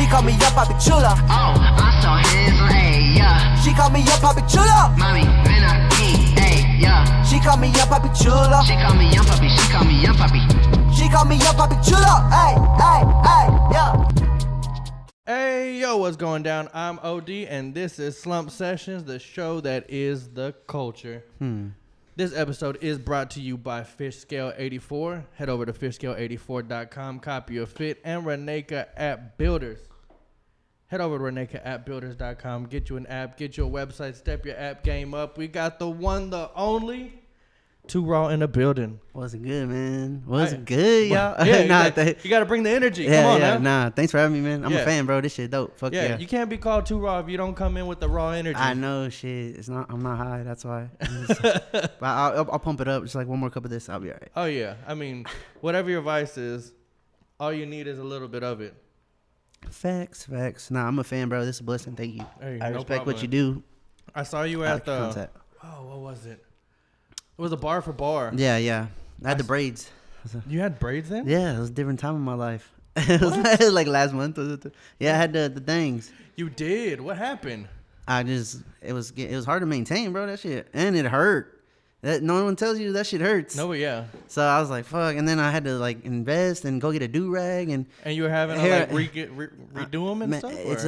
call me up, Papi Chula. Oh, I'm so handsome, ayy, yeah. She call me up, Papi Chula. Mommy, ven aquí, ayy, yeah. She call me up, Papi Chula. She call me young puppy, she call me young puppy. She call me up, Papi Chula. Hey, hey, hey, yeah. Hey, yo, what's going down? I'm OD, and this is Slump Sessions, the show that is the culture. This episode is brought to you by FishScale84. Head over to FishScale84.com, copy your fit, and Reneka App Builders. Head over to RenekaAppBuilders.com, get you an app, get your website, step your app game up. We got the one, the only, Too Raw in the building. Wasn't good, man. Wasn't good, y'all. Yeah, you got to bring the energy. Come on, man. Nah, thanks for having me, man. I'm a fan, bro. This shit dope. Fuck yeah. You can't be called Too Raw if you don't come in with the raw energy. I know, shit. I'm not high. That's why. But I'll pump it up. Just like one more cup of this, I'll be all right. Oh yeah. I mean, whatever your vice is, all you need is a little bit of it. Facts. Nah, I'm a fan, bro. This is a blessing. Thank you. Hey, I respect what you do. I saw you at the. Oh, what was it? It was a bar for bar. Yeah. I had the braids. You had braids then? Yeah, it was a different time in my life. It was like last month. Yeah, I had the things. You did. What happened? It was hard to maintain, bro. That shit, and it hurt. No one tells you that shit hurts. No, but yeah. So I was like, fuck, and then I had to like invest and go get a do rag and you were having to like redo them and stuff. It's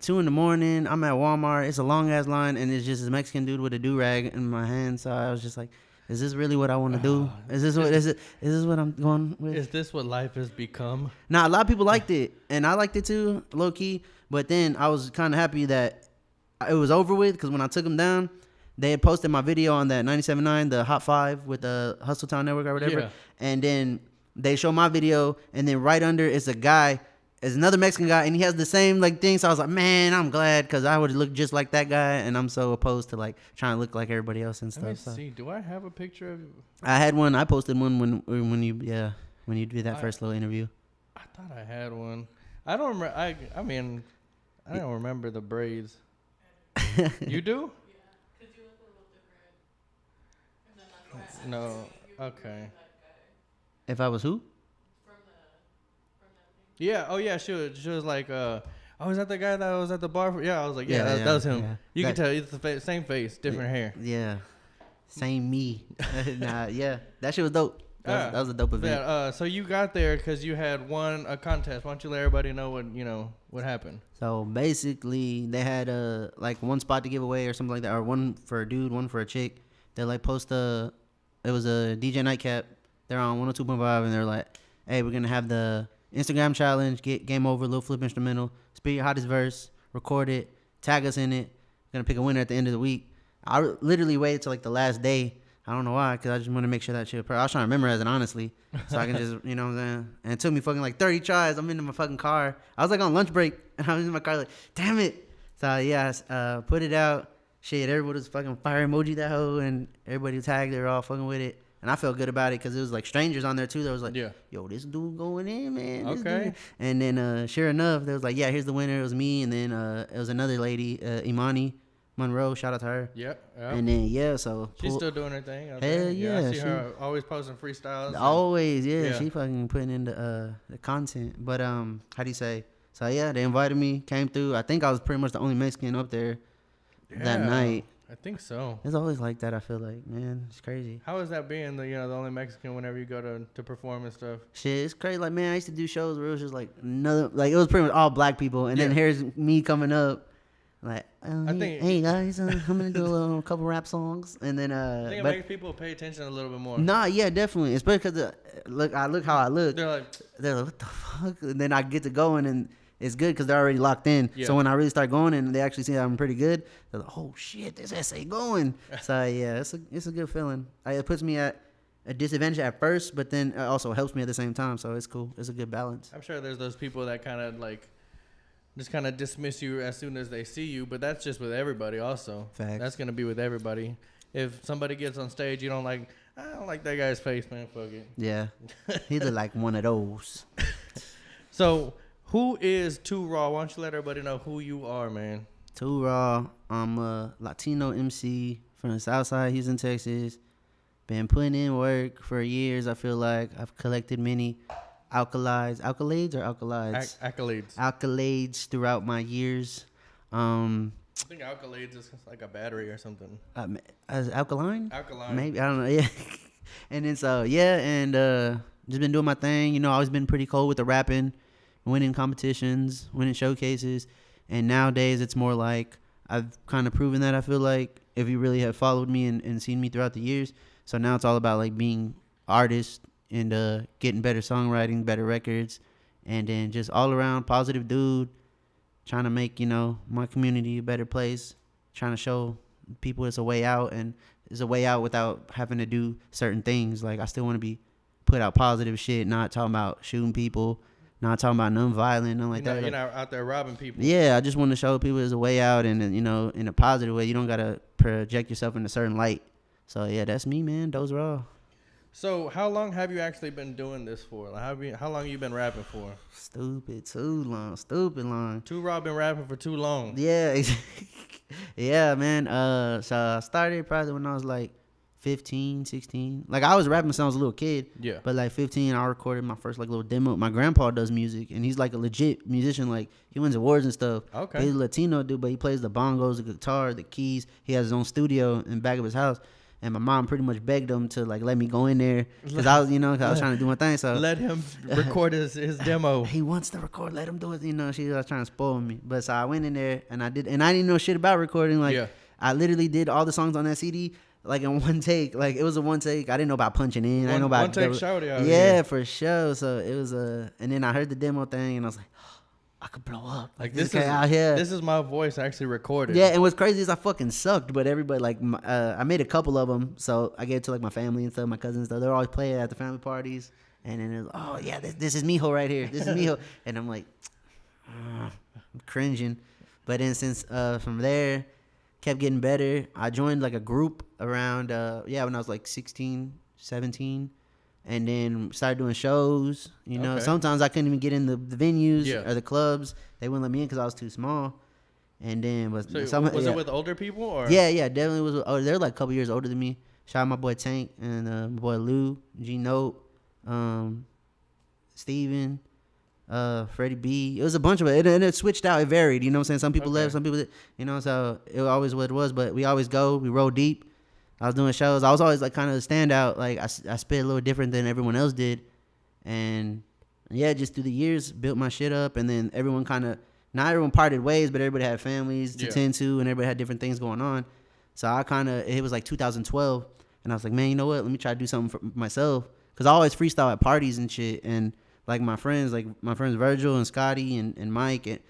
2 a.m. I'm at Walmart. It's a long ass line, and it's just a Mexican dude with a do rag in my hand. So I was just like, is this really what I want to do? Is this what I'm going with? Is this what life has become? Nah, a lot of people liked it, and I liked it too, low key. But then I was kind of happy that it was over with, because when I took them down, they had posted my video on that 97.9, the Hot 5 with the Hustle Town Network or whatever. Yeah. And then they show my video, and then right under is a guy, is another Mexican guy, and he has the same like thing. So I was like, man, I'm glad, because I would look just like that guy, and I'm so opposed to like trying to look like everybody else and stuff. Let me see. Do I have a picture of you? I had one. I posted one when you did that first little interview. I thought I had one. I don't remember. I mean, I don't remember the braids. You do? No. Okay. If I was who? Yeah. Oh yeah. She was like, oh, is that the guy that was at the bar? Yeah. I was like, yeah, that was him. Yeah. You can tell it's the same face, different hair. Yeah. Same me. Nah. Yeah. That shit was dope. That was a dope event. Yeah. So you got there because you had won a contest. Why don't you let everybody know what happened? So basically, they had like one spot to give away or something like that, or one for a dude, one for a chick. They like post it was a DJ nightcap. They're on 102.5, and they're like, hey, we're going to have the Instagram challenge, get game over, little flip instrumental, spit your hottest verse, record it, tag us in it. Going to pick a winner at the end of the week. I literally waited till like the last day. I don't know why, because I just want to make sure that shit. I was trying to memorize it, honestly, so I can just, you know what I'm saying? And it took me fucking like 30 tries. I'm in my fucking car. I was like on lunch break, and I was in my car like, damn it. So yeah, put it out. Shit, everybody was fucking fire emoji that hoe, and everybody tagged. They were all fucking with it, and I felt good about it because it was like strangers on there too. There was like, yo, this dude going in, man. Okay. And then sure enough, there was like, yeah, here's the winner. It was me, and then it was another lady, Imani Monroe. Shout out to her. Yep. And then so she's still doing her thing. Hell yeah, I see her always posting freestyles. Always, yeah. She fucking putting in the content. But how do you say? So yeah, they invited me, came through. I think I was pretty much the only Mexican up there. That night. I think so. It's always like that, I feel like, man. It's crazy. How is that being the only Mexican whenever you go to perform and stuff? Shit, it's crazy. Like, man, I used to do shows where it was just like it was pretty much all black people, and then here's me coming up, like, hey guys, I'm gonna do a couple rap songs, and then I think it makes people pay attention a little bit more. Nah, yeah, definitely, especially because I look how I look. They're like, what the fuck? And then I get to going and. It's good because they're already locked in. Yeah. So when I really start going and they actually see that I'm pretty good, they're like, oh shit, this essay going. So yeah, it's a good feeling. It puts me at a disadvantage at first, but then it also helps me at the same time. So it's cool. It's a good balance. I'm sure there's those people that kind of like just kind of dismiss you as soon as they see you, but that's just with everybody also. Facts. That's gonna be with everybody. If somebody gets on stage, I don't like that guy's face, man. Fuck it. Yeah, he look like one of those. So. Who is Too Raw? Why don't you let everybody know who you are, man? Too Raw. I'm a Latino MC from the South Side, Houston, Texas. Been putting in work for years. I feel like I've collected many accolades or alkalides? Accolades. Accolades throughout my years. I think accolades is like a battery or something. As alkaline? Alkaline. Maybe, I don't know. Yeah. And then so just been doing my thing. You know, always been pretty cold with the rapping, winning competitions, winning showcases. And nowadays it's more like I've kind of proven that, I feel like, if you really have followed me and seen me throughout the years. So now it's all about like being artist and getting better songwriting, better records, and then just all around positive dude, trying to make, you know, my community a better place, trying to show people it's a way out, and it's a way out without having to do certain things. Like, I still want to put out positive shit, not talking about shooting people, not talking about non-violent, nothing like that. You're not out there robbing people. Yeah, I just want to show people there's a way out, and, you know, in a positive way. You don't got to project yourself in a certain light. So, yeah, that's me, man. Those are all. So, how long have you actually been doing this for? Like, how long you been rapping for? Stupid long. Too Raw been rapping for too long. Yeah. Yeah, man. So I started probably when I was like 15, 16. Like, I was rapping since I was a little kid. Yeah. But like 15, I recorded my first like little demo. My grandpa does music, and he's like a legit musician. Like, he wins awards and stuff. Okay. But he's a Latino dude, but he plays the bongos, the guitar, the keys. He has his own studio in the back of his house. And my mom pretty much begged him to like let me go in there because I was, I was trying to do my thing. So let him record his demo. He wants to record. Let him do it. She was trying to spoil me. But so I went in there and I did, and I didn't know shit about recording. Like, I literally did all the songs on that CD like in one take. Like, it was a one take. I didn't know about punching in. I didn't know about one take show. Yeah, for sure. So it was and then I heard the demo thing and I was like, I could blow up. Like, this is out here. This is my voice actually recorded. Yeah, and what's crazy is I fucking sucked, but everybody like I made a couple of them, so I gave it to like my family and stuff, my cousins and stuff. They're always playing at the family parties, and then it was, oh yeah, this is Mijo right here. This is Mijo, and I'm like, I'm cringing. But then since from there, kept getting better. I joined like a group around when I was like 16, 17. And then started doing shows. Okay. Sometimes I couldn't even get in the venues or the clubs. They wouldn't let me in because I was too small. And then was it with older people or? Yeah, definitely was. Oh, they're like a couple years older than me. Shout out my boy Tank and my boy Lou, G Note, Steven, Freddie B. It was a bunch of it, and it switched out. It varied. You know what I'm saying? Some people left, some people did. So it was always what it was. But we always go. We roll deep. I was doing shows. I was always like kind of a standout. Like, I spit a little different than everyone else did. And yeah, just through the years, built my shit up. And then everyone not everyone parted ways, but everybody had families to tend to, and everybody had different things going on. So it was like 2012. And I was like, man, you know what? Let me try to do something for myself. Because I always freestyle at parties and shit. And like my friends Virgil and Scotty and Mike, and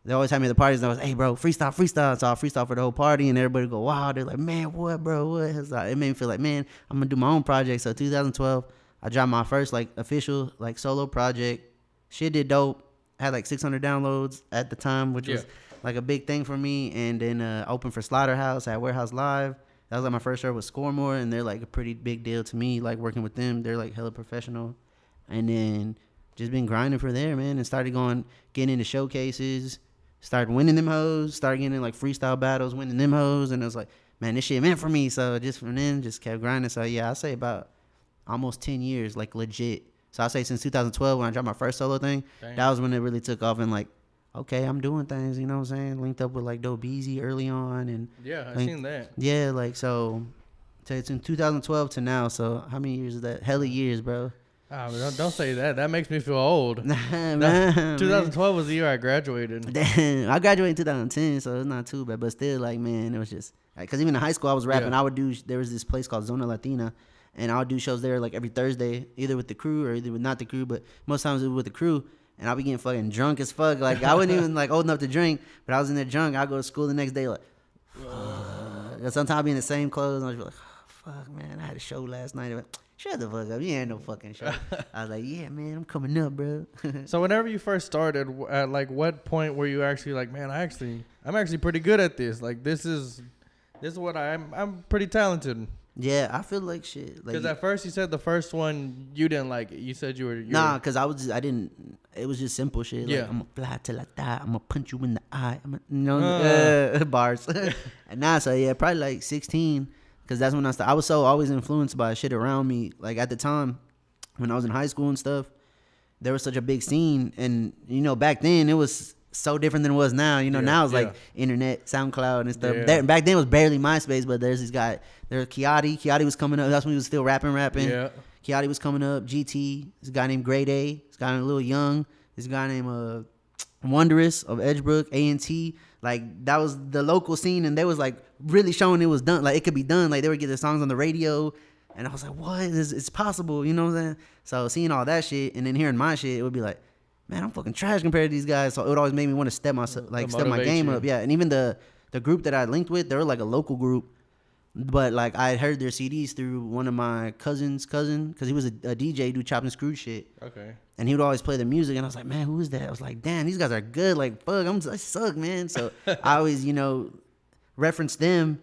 they always had me at the parties, and I was, hey, bro, freestyle. So I freestyle for the whole party, and everybody would go, wow. They're like, man, what, bro, what? It made me feel like, man, I'm going to do my own project. So 2012, I dropped my first, like, official, like, solo project. Shit did dope. Had, like, 600 downloads at the time, which was, like, a big thing for me. And then opened for Slaughterhouse at Warehouse Live. That was, like, my first show with Scoremore, and they're, like, a pretty big deal to me, like, working with them. They're, like, hella professional. And then just been grinding for there, man, and started getting into showcases. Started winning them hoes, started getting in like freestyle battles, winning them hoes, and it was like, man, this shit meant for me. So just from then, just kept grinding. So yeah, I say about almost 10 years, like legit. So I say since 2012 when I dropped my first solo thing, that was when it really took off and like, okay, I'm doing things, you know what I'm saying? Linked up with like Dope Beezy early on, and I seen that. Yeah, like so it's in 2012 to now. So how many years is that? Hella years, bro. Oh, don't say that. That makes me feel old. Man, 2012 was the year I graduated. Damn, I graduated in 2010, so it's not too bad. But still, like, man, it was just because even in high school I was rapping. I would do. There was this place called Zona Latina, and I would do shows there like every Thursday, either with the crew or either with not the crew. But most times it was with the crew, and I'd be getting fucking drunk as fuck. Like, I wasn't even like old enough to drink, but I was in there drunk. I'd go to school the next day like. Sometimes I'd be in the same clothes, and I'd be like, oh, fuck, man, I had a show last night. Shut the fuck up. You ain't no fucking show. I was like, yeah, man, I'm coming up, bro. So whenever you first started, at like what point were you actually like, man, I'm actually pretty good at this. Like, this is what I'm pretty talented. Yeah, I feel like shit. Because at first you said the first one you didn't like it. You said you were nah, because I didn't. It was just simple shit. Like, I'm gonna fly till I die. I'm gonna punch you in the eye. Bars. And now, so yeah, probably like 16. Because that's when I started. I was so always influenced by shit around me. Like, at the time, when I was in high school and stuff, there was such a big scene, and back then it was so different than it was now. Now it's like internet, SoundCloud, and stuff. Yeah. Back then it was barely MySpace, but there's this guy. There's Kiati. Kiati was coming up. That's when he was still rapping. Yeah. Kiati was coming up. GT. This guy named Grade A. This guy named Lil Young. This guy named Wondrous of Edgebrook. A&T. Like, that was the local scene, and they was like really showing it was done. Like, it could be done. Like, they would get their songs on the radio, and I was like, what? It's possible. You know what I'm saying? So seeing all that shit and then hearing my shit, it would be like, man, I'm fucking trash compared to these guys. So it would always make me want to step my game up. Yeah, and even the group that I linked with, they were like a local group, but like I had heard their CDs through one of my cousin's cousin, because he was a DJ, do chop and screw shit. Okay. And he would always play their music, and I was like, man, who is that? I was like, damn, these guys are good. Like, fuck, I suck, man. So I always, reference them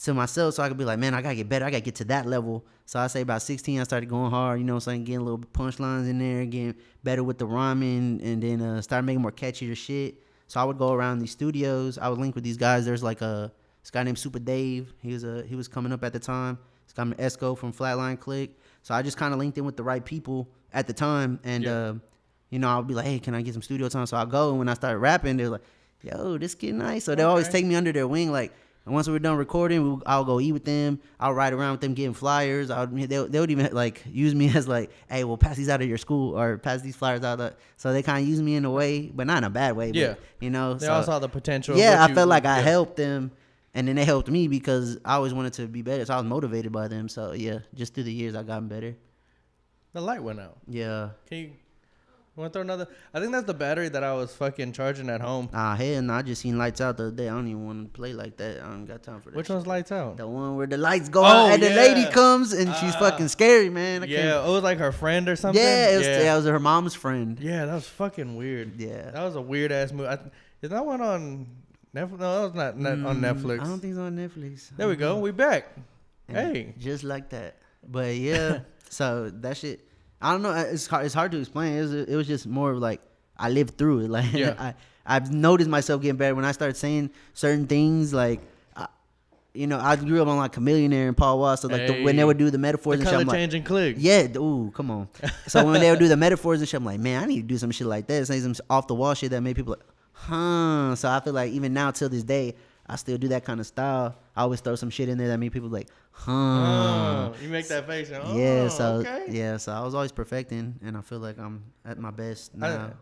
to myself, so I could be like, man, I gotta get better. I gotta get to that level. So I say about 16, I started going hard, so I'm getting little punchlines in there, getting better with the rhyming, and then started making more catchier shit. So I would go around these studios. I would link with these guys. There's like this guy named Super Dave. He was coming up at the time. This guy named Esco from Flatline Click. So I just kind of linked in with the right people at the time, and I would be like, hey, can I get some studio time? So I go, and when I started rapping, they're like, yo, this kid nice. So they always take me under their wing, like. And once we were done recording, I'll go eat with them. I'll ride around with them getting flyers. They would even like use me as like, hey, well, pass these out of your school or pass these flyers out. So they kind of use me in a way, but not in a bad way. Yeah. But, they all saw the potential. Yeah, I felt like I helped them, and then they helped me because I always wanted to be better. So I was motivated by them. So yeah, just through the years, I gotten better. The light went out. Yeah. Can you want to throw another? I think that's the battery that I was fucking charging at home. Hell no, I just seen lights out the other day. I don't even want to play like that. I don't got time for that. Which shit. one's lights out? The one where the lights go out and the lady comes and she's fucking scary, man. It was like her friend or something. Yeah, it was her mom's friend. Yeah, that was fucking weird. Yeah. That was a weird ass movie. Is that one on Netflix? No, that was not on Netflix. I don't think it's on Netflix. There we go. We back. And hey. Just like that. But yeah, so that shit, I don't know. It's hard to explain. It was just more of like, I lived through it. Like, I've noticed myself getting better when I started saying certain things. Like, I grew up on like Chameleonaire and Paul Wall. So like when they would do the metaphors and shit, I'm like, changing click. yeah, ooh, come on. So when they would do the metaphors and shit, I'm like, man, I need to do some shit like that. Say some off the wall shit that made people like, huh. So I feel like even now till this day, I still do that kind of style. I always throw some shit in there that made people like, huh. Oh, you make that face. Yeah, so okay. So I was always perfecting, and I feel like I'm at my best now.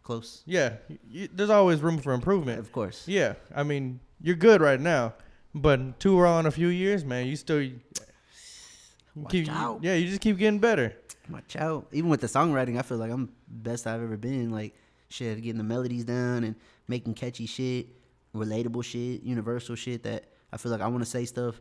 Close. Yeah, there's always room for improvement. Of course. Yeah, I mean, you're good right now, but 2 raw in a few years, man, you still Watch out. Yeah, you just keep getting better. Watch out. Even with the songwriting, I feel like I'm the best I've ever been. Like, shit, getting the melodies down and making catchy shit, relatable shit, universal shit that I feel like I want to say stuff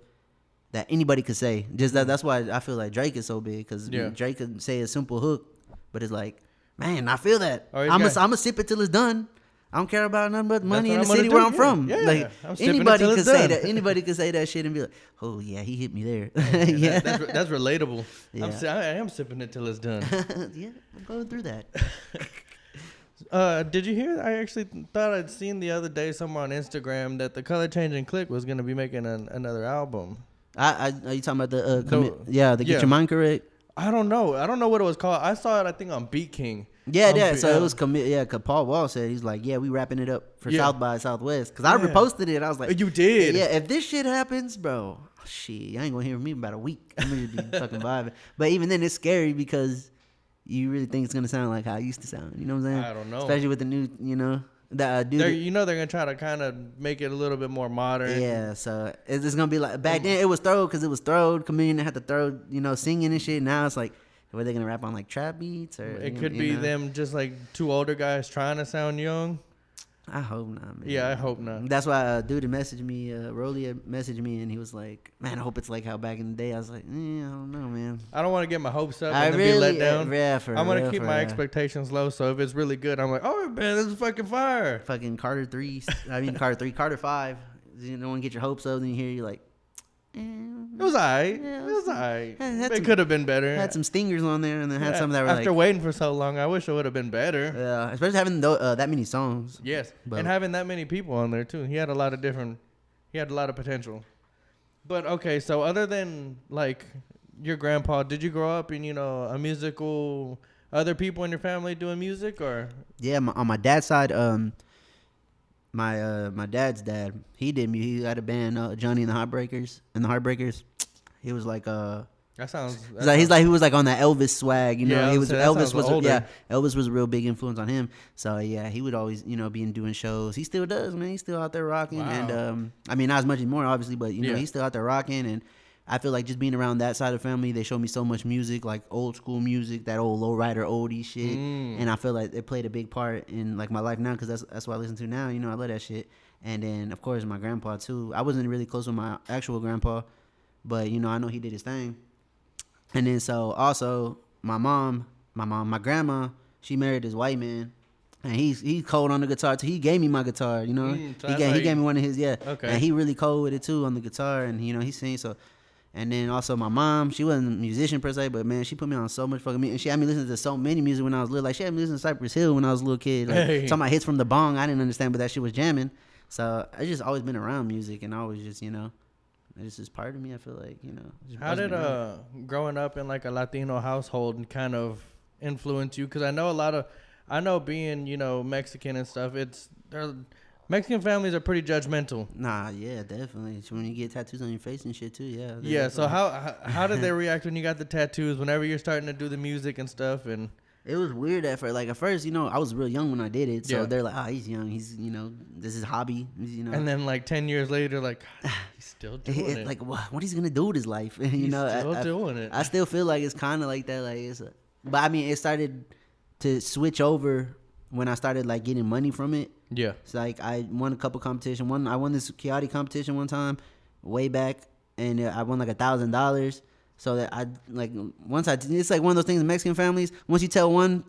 that anybody could say. Just that's why I feel like Drake is so big, because Drake could say a simple hook, but it's like, man, I feel that. I'm gonna sip it till it's done. I don't care about nothing but money in the city where I'm from. Yeah, like anybody could say that. Anybody could say that shit and be like, oh yeah, he hit me there. Yeah, that's relatable. Yeah. I am sipping it till it's done. Yeah, I'm going through that. Did you hear? I actually thought I'd seen the other day somewhere on Instagram that the Color Changing Click was gonna be making another album. Are you talking about the Get Your Mind Correct? I don't know what it was called. I saw it, I think, on Beat King. Yeah. So it was cause Paul Wall said, he's like, yeah, we wrapping it up for South by Southwest. Cause I reposted it. I was like, you did? Yeah. If this shit happens, bro, shit, you ain't gonna hear from me in about a week. I'm gonna be fucking vibing. But even then, it's scary because you really think it's gonna sound like how it used to sound. You know what I'm saying? I don't know. Especially with the new, that dude. They're gonna try to kind of make it a little bit more modern. Yeah, so it's just gonna be like back then. It was throwed because it was throwed. Chameleon had to throw, singing and shit. Now it's like, were they gonna rap on like trap beats, or it could be them just like 2 older guys trying to sound young. I hope not, man. Yeah, I hope not. That's why dude had messaged me, Rolly had messaged me, and he was like, man, I hope it's like how back in the day. I was like, I don't know, man. I don't want to get my hopes up and then be let down. I'm going to keep my expectations expectations low, so if it's really good, I'm like, oh, man, this is fucking fire. Fucking Carter 5. You don't want to get your hopes up, then you hear you like, it was alright. Yeah, it was alright. It some- could have been better. had some stingers on there, and then had some that were After like, waiting for so long, I wish it would have been better. yeah, especially having that many songs. Yes, But- and having that many people on there too. He had a lot of potential. But okay, so other than like your grandpa, did you grow up in a musical other people in your family doing music, or? Yeah, on my dad's side, my dad's dad, he did music. He had a band, Johnny and the Heartbreakers. He was like That sounds. he was like on that Elvis swag, you know. Yeah, He was Elvis was older. Elvis was a real big influence on him. So yeah, he would always, you know, be doing shows. He still does, man. He's still out there rocking. Wow. And I mean, not as much anymore, obviously, but you know, he's still out there rocking. And I feel like just being around that side of the family, they showed me so much music, like old school music, that old lowrider oldie shit. And I feel like it played a big part in like my life now, because that's what I listen to now. You know, I love that shit. And then of course my grandpa too. I wasn't really close with my actual grandpa, but you know, I know he did his thing. And then so also my grandma, she married this white man, and he's cold on the guitar too. He gave me my guitar, you know. So he gave me one of his, Okay. And he really cold with it too on the guitar, and you know he sings so. And then also my mom, she wasn't a musician per se, but man, she put me on so much fucking music. And she had me listening to so many music when I was little. Like she had me listening to Cypress Hill when I was a little kid. Like talking about hits from the bong, I didn't understand, but that shit was jamming. So I just always been around music, and I always just, you know, it's just part of me. I feel like, you know. How did growing up in like a Latino household kind of influence you? Because I know being, you know, Mexican and stuff, Mexican families are pretty judgmental. Nah, yeah, definitely. It's when you get tattoos on your face and shit too, yeah. Yeah, so how did they react when you got the tattoos, whenever you're starting to do the music and stuff? And it was weird at first. Like at first, you know, I was real young when I did it, so Yeah. they're like, "Oh, he's young. He's, you know, this is hobby." You know. and then like 10 years later, like he's still doing it. Like what he's gonna do with his life? you He's know, still doing it. I still feel like it's kind of like that. Like but I mean, it started to switch over when I started like getting money from it. Yeah. It's like I won a couple competition. I won this Kiati competition one time, way back, and I won like $1,000. So that I like it's like one of those things in Mexican families. Once you tell one,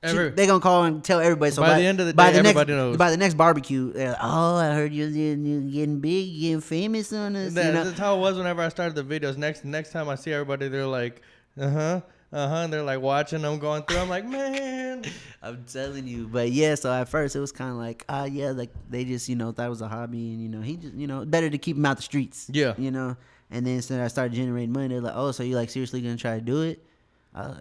they gonna call and tell everybody. So by the end of the day, everybody knows. By the next barbecue, they're like, "Oh, I heard you're getting big, you're getting famous on us." You know? That's how it was whenever I started the videos. Next time I see everybody, they're like, and they're like watching them going through. I'm like, man, I'm telling you. But yeah, so at first it was kind of like, yeah, like they just, you know, thought it was a hobby, and you know, he just, you know, better to keep him out the streets. Yeah. You know, and then so I started generating money. They're like, "Oh, so you like seriously gonna try to do it?"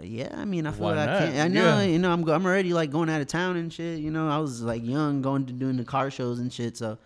Yeah, I mean, I feel Why like not? I can. I know, Yeah. you know, I'm already like going out of town and shit. You know, I was like young, doing the car shows and shit. So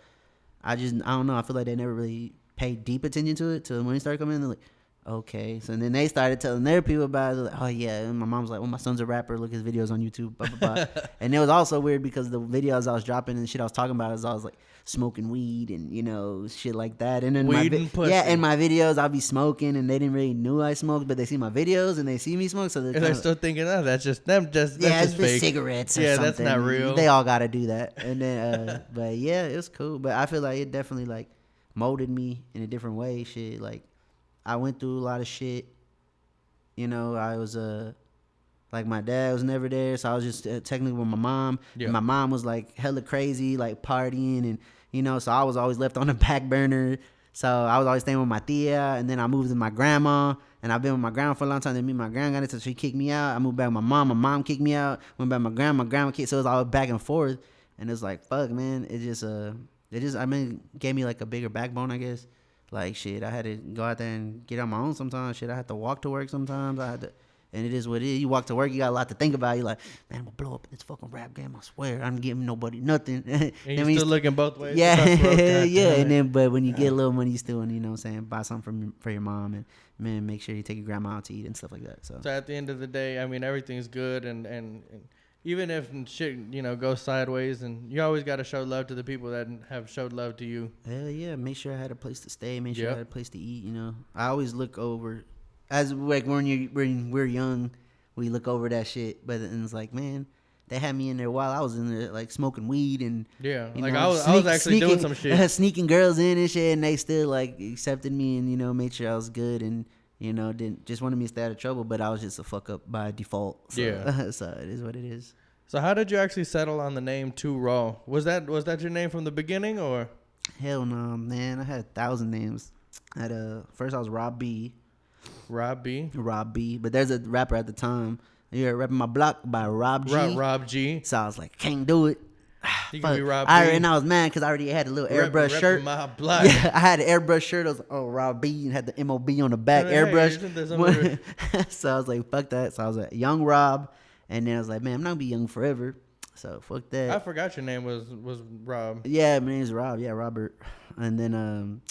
I don't know. I feel like they never really paid deep attention to it till when they started coming in. They're like, okay. So then they started telling their people about it. They're like, oh yeah. And my mom's like, well, my son's a rapper. Look at his videos on YouTube. Blah blah blah. And it was also weird because the videos I was dropping and shit I was talking about is I was like smoking weed and, you know, shit like that. And then Weed and pussy. yeah, in my videos I'll be smoking, and they didn't really knew I smoked, but they see my videos and they see me smoke, so they're still thinking, oh, that's just them. That's it's just fake. cigarettes. Or Yeah, something. that's not real. They all gotta do that. And then, but yeah, it was cool. But I feel like it definitely like molded me in a different way. Shit, like I went through a lot of shit. You know, I was like my dad was never there, so I was just technically with my mom. Yeah. And my mom was like hella crazy, like partying, and you know, so I was always left on the back burner. So I was always staying with my tia, and then I moved to my grandma, and I've been with my grandma for a long time. Then me and my grandma got into, so she kicked me out. I moved back with my mom kicked me out. Went back with my grandma kicked. So it was all back and forth, and it was like, fuck, man. It just I mean, gave me like a bigger backbone, I guess. Like shit, I had to go out there and get on my own sometimes. Shit, I had to walk to work sometimes. And it is what it is. You walk to work, you got a lot to think about. You're like, man, I'm gonna blow up in this fucking rap game. I swear, I'm giving nobody nothing. And you're still looking both ways. Yeah, yeah. yeah. And then, but when you get a little money, you still, you know what I'm saying, buy something for your mom, and man, make sure you take your grandma out to eat and stuff like that. So at the end of the day, I mean, everything's good, and even if shit, you know, goes sideways, and you always got to show love to the people that have showed love to you. hell yeah, make sure I had a place to stay. Make sure Yep. I had a place to eat. You know, I always look over, as like when we're young, we look over that shit. But and it's like, man, they had me in there while I was in there, like smoking weed and Yeah, you like know, I was actually doing some shit. sneaking girls in and shit, and they still like accepted me and, you know, made sure I was good, and you know, didn't just wanted me to stay out of trouble. But I was just a fuck up by default. So, Yeah. so it is what it is. So how did you actually settle on the name Too Raw? Was that your name from the beginning, or? Hell no, man. I had 1,000 names. First I was Rob B. Rob B. But there's a rapper at the time. You heard Rapping My Block by Rob G. Rob G. So I was like, can't do it. You can be Rob B. And I was mad because I already had a little airbrush shirt. My block. Yeah, I had an airbrush shirt. I was like, oh, Rob B, and had the MOB on the back, Hey, airbrush. isn't there somebody- So I was like, fuck that. So I was like, Young Rob. And then I was like, man, I'm not gonna be young forever. So fuck that. I forgot your name was Rob. Yeah, my name's Rob. Yeah, Robert. And then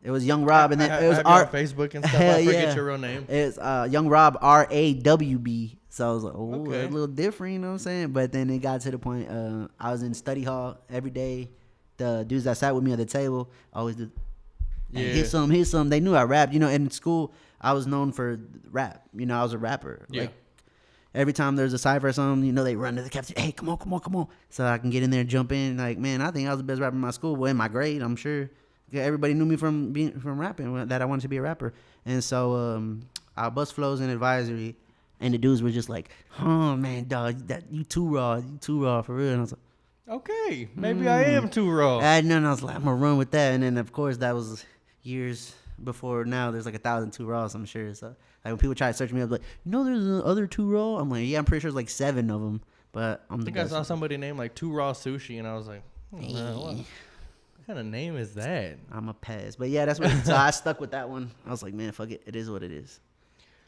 it was Young Rob, and then I it was have you on Facebook and stuff. I forget your real name. It's Young Rob RAWB. So I was like, oh, Okay. that's a little different, you know what I'm saying? But then it got to the point. I was in study hall every day. The dudes that sat with me at the table always did. Yeah. Here's some. They knew I rapped. You know, in school I was known for rap. You know, I was a rapper. Yeah. Like every time there's a cypher or something, you know, they run to the cafeteria. Hey, come on. So I can get in there and jump in. Like, man, I think I was the best rapper in my school. Well, in my grade, I'm sure. Yeah, everybody knew me from rapping, that I wanted to be a rapper. And so I bust flows in advisory, and the dudes were just like, oh, man, dog, you too raw for real. And I was like, Okay, maybe I am too raw. and then I was like, I'm going to run with that. And then, of course, that was years before now. There's like 1,000 too raws, I'm sure. So like when people try to search me up, like, there's other too raw? I'm like, yeah, I'm pretty sure there's like 7 of them. But I'm I think I saw somebody named like Too Raw Sushi, and I was like, what kind of name is that? I'm a pass. But yeah, that's what. So I stuck with that one. I was like, man, fuck it. It is what it is.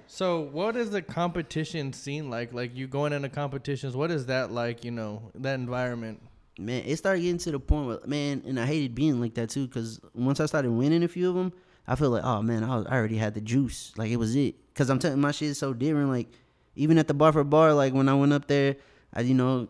So what is the competition scene like? Like you going into competitions, what is that like, that environment? Man, it started getting to the point where, man, and I hated being like that too, because once I started winning a few of them, I feel like, oh man, I already had the juice. Like it was it. Because I'm telling you, my shit is so different. Like even at the bar for bar, like when I went up there, I,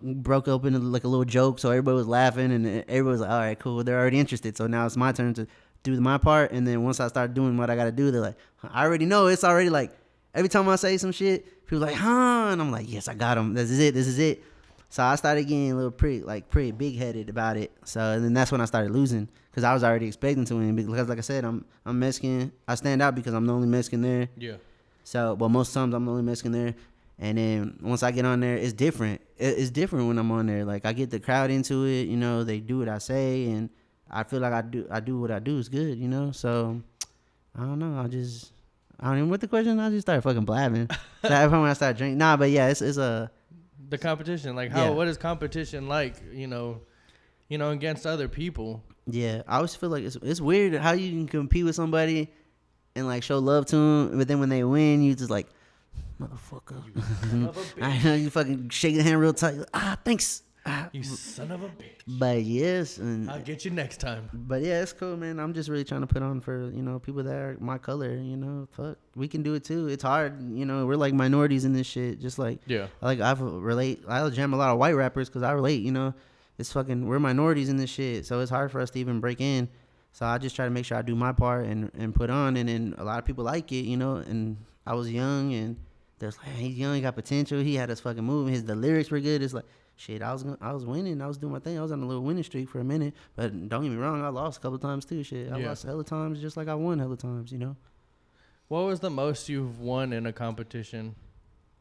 broke up into like a little joke, so everybody was laughing, and everybody was like, all right, cool, they're already interested. So now it's my turn to do my part, and then once I start doing what I got to do, they're like, I already know. It's already like, every time I say some shit, people like, huh? And I'm like, yes, I got him. This is it. So I started getting a little pretty big-headed about it. So and then that's when I started losing, because I was already expecting to win. Because like I said, I'm Mexican. I stand out because I'm the only Mexican there. Yeah. So, but most times I'm the only Mexican there. And then once I get on there, it's different. It's different when I'm on there. Like I get the crowd into it. They do what I say, and I feel like I do what I do is good. So I don't know. I don't even. What the question? I just started fucking blabbing. So every time I start drinking, but yeah, it's a. The competition, like what is competition like? Against other people. Yeah, I always feel like it's weird how you can compete with somebody and like show love to them, but then when they win, you just like, motherfucker. I know you fucking shake the hand real tight. Thanks. You son of a bitch. But yes, and I'll get you next time. But yeah, it's cool, man. I'm just really trying to put on for people that are my color. Fuck, we can do it too. It's hard, we're like minorities in this shit. Just like I jam a lot of white rappers because I relate. It's fucking, we're minorities in this shit, so it's hard for us to even break in. So I just try to make sure I do my part and put on, and then a lot of people like it, and I was young, and there's like, he's young, he got potential, he had us fucking moving, the lyrics were good. It's like, shit, I was winning, I was doing my thing, I was on a little winning streak for a minute, but don't get me wrong, I lost a couple times too, shit. I lost hella times just like I won hella times, What was the most you've won in a competition?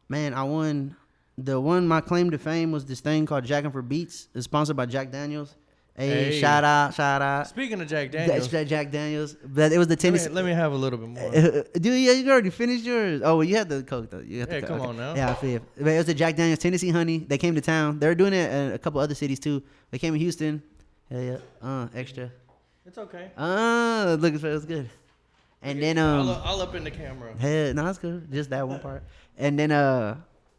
Man, I won, my claim to fame was this thing called Jackin' for Beats. It's sponsored by Jack Daniels. Hey, shout out. Speaking of Jack Daniels. That's Jack Daniels. But it was the Tennessee. Let me have a little bit more. Dude, yeah, you already finished yours. Oh, well, you had the Coke, though. Come on now. Yeah, I feel. But it was the Jack Daniels Tennessee Honey. They came to town. They were doing it in a couple other cities, too. They came to Houston. Hell yeah. Extra. It's okay. Look, it was good. And then, I'll up in the camera. Hell, no, it's good. Just that one part. And then,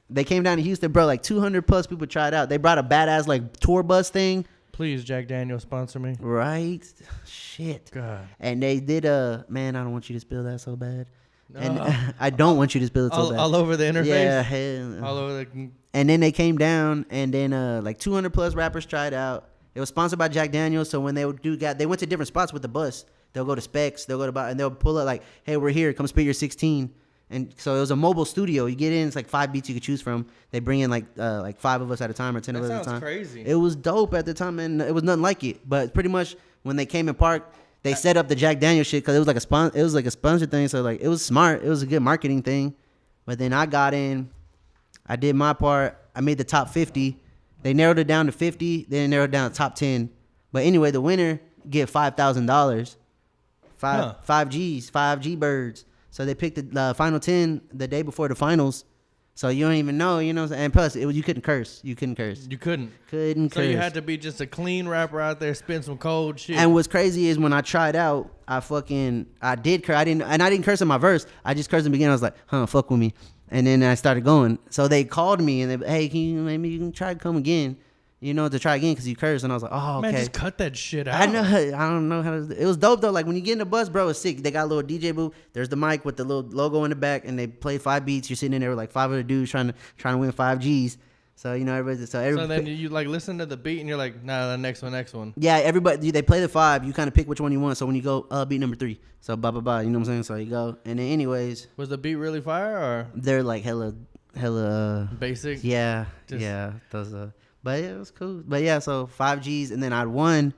they came down to Houston, bro. Like 200 plus people tried out. They brought a badass, like, tour bus thing. Please, Jack Daniels, sponsor me. Right? Shit. God. And they did man, I don't want you to spill that so bad. And I don't want you to spill it so bad. All over the interface? Yeah. Hell. All over the... And then they came down, and then like 200 plus rappers tried out. It was sponsored by Jack Daniels, so when they would they went to different spots with the bus. They'll go to Specs, they'll go to and they'll pull up like, hey, we're here, come spit your 16. And so it was a mobile studio. You get in, it's like 5 beats you could choose from. They bring in like 5 of us at a time or 10 of us at a time. That sounds crazy. It was dope at the time, and it was nothing like it. But pretty much when they came in park, they set up the Jack Daniels shit because it was like a sponsor thing. So like it was smart. It was a good marketing thing. But then I got in, I did my part. I made the top 50. They narrowed it down to 50. Then they narrowed it down to top 10. But anyway, the winner get $5,000. Five G's, 5 G birds. So they picked the final 10 the day before the finals. So you don't even know, And plus, you couldn't curse. You couldn't. Couldn't curse. So you had to be just a clean rapper out there, spin some cold shit. And what's crazy is when I tried out, I did curse. I didn't curse in my verse. I just cursed in the beginning. I was like, fuck with me. And then I started going. So they called me and they, hey, maybe you can try to come again, to try again because you cursed. And I was like, oh, okay. Man, just cut that shit out. I know. I don't know how to. It was dope though. Like when you get in the bus, bro, it's sick. They got a little DJ booth. There's the mic with the little logo in the back, and they play 5 beats. You're sitting in there with like 5 other dudes trying to win 5 Gs. So everybody. So then you like listen to the beat and you're like, nah, the next one. Yeah, everybody. They play the 5. You kind of pick which one you want. So when you go, beat number 3. So blah blah blah. You know what I'm saying? So you go, and then anyways. Was the beat really fire or? They're like hella. Basic. Yeah, those. But yeah, it was cool. But yeah, so 5 Gs, and then I won,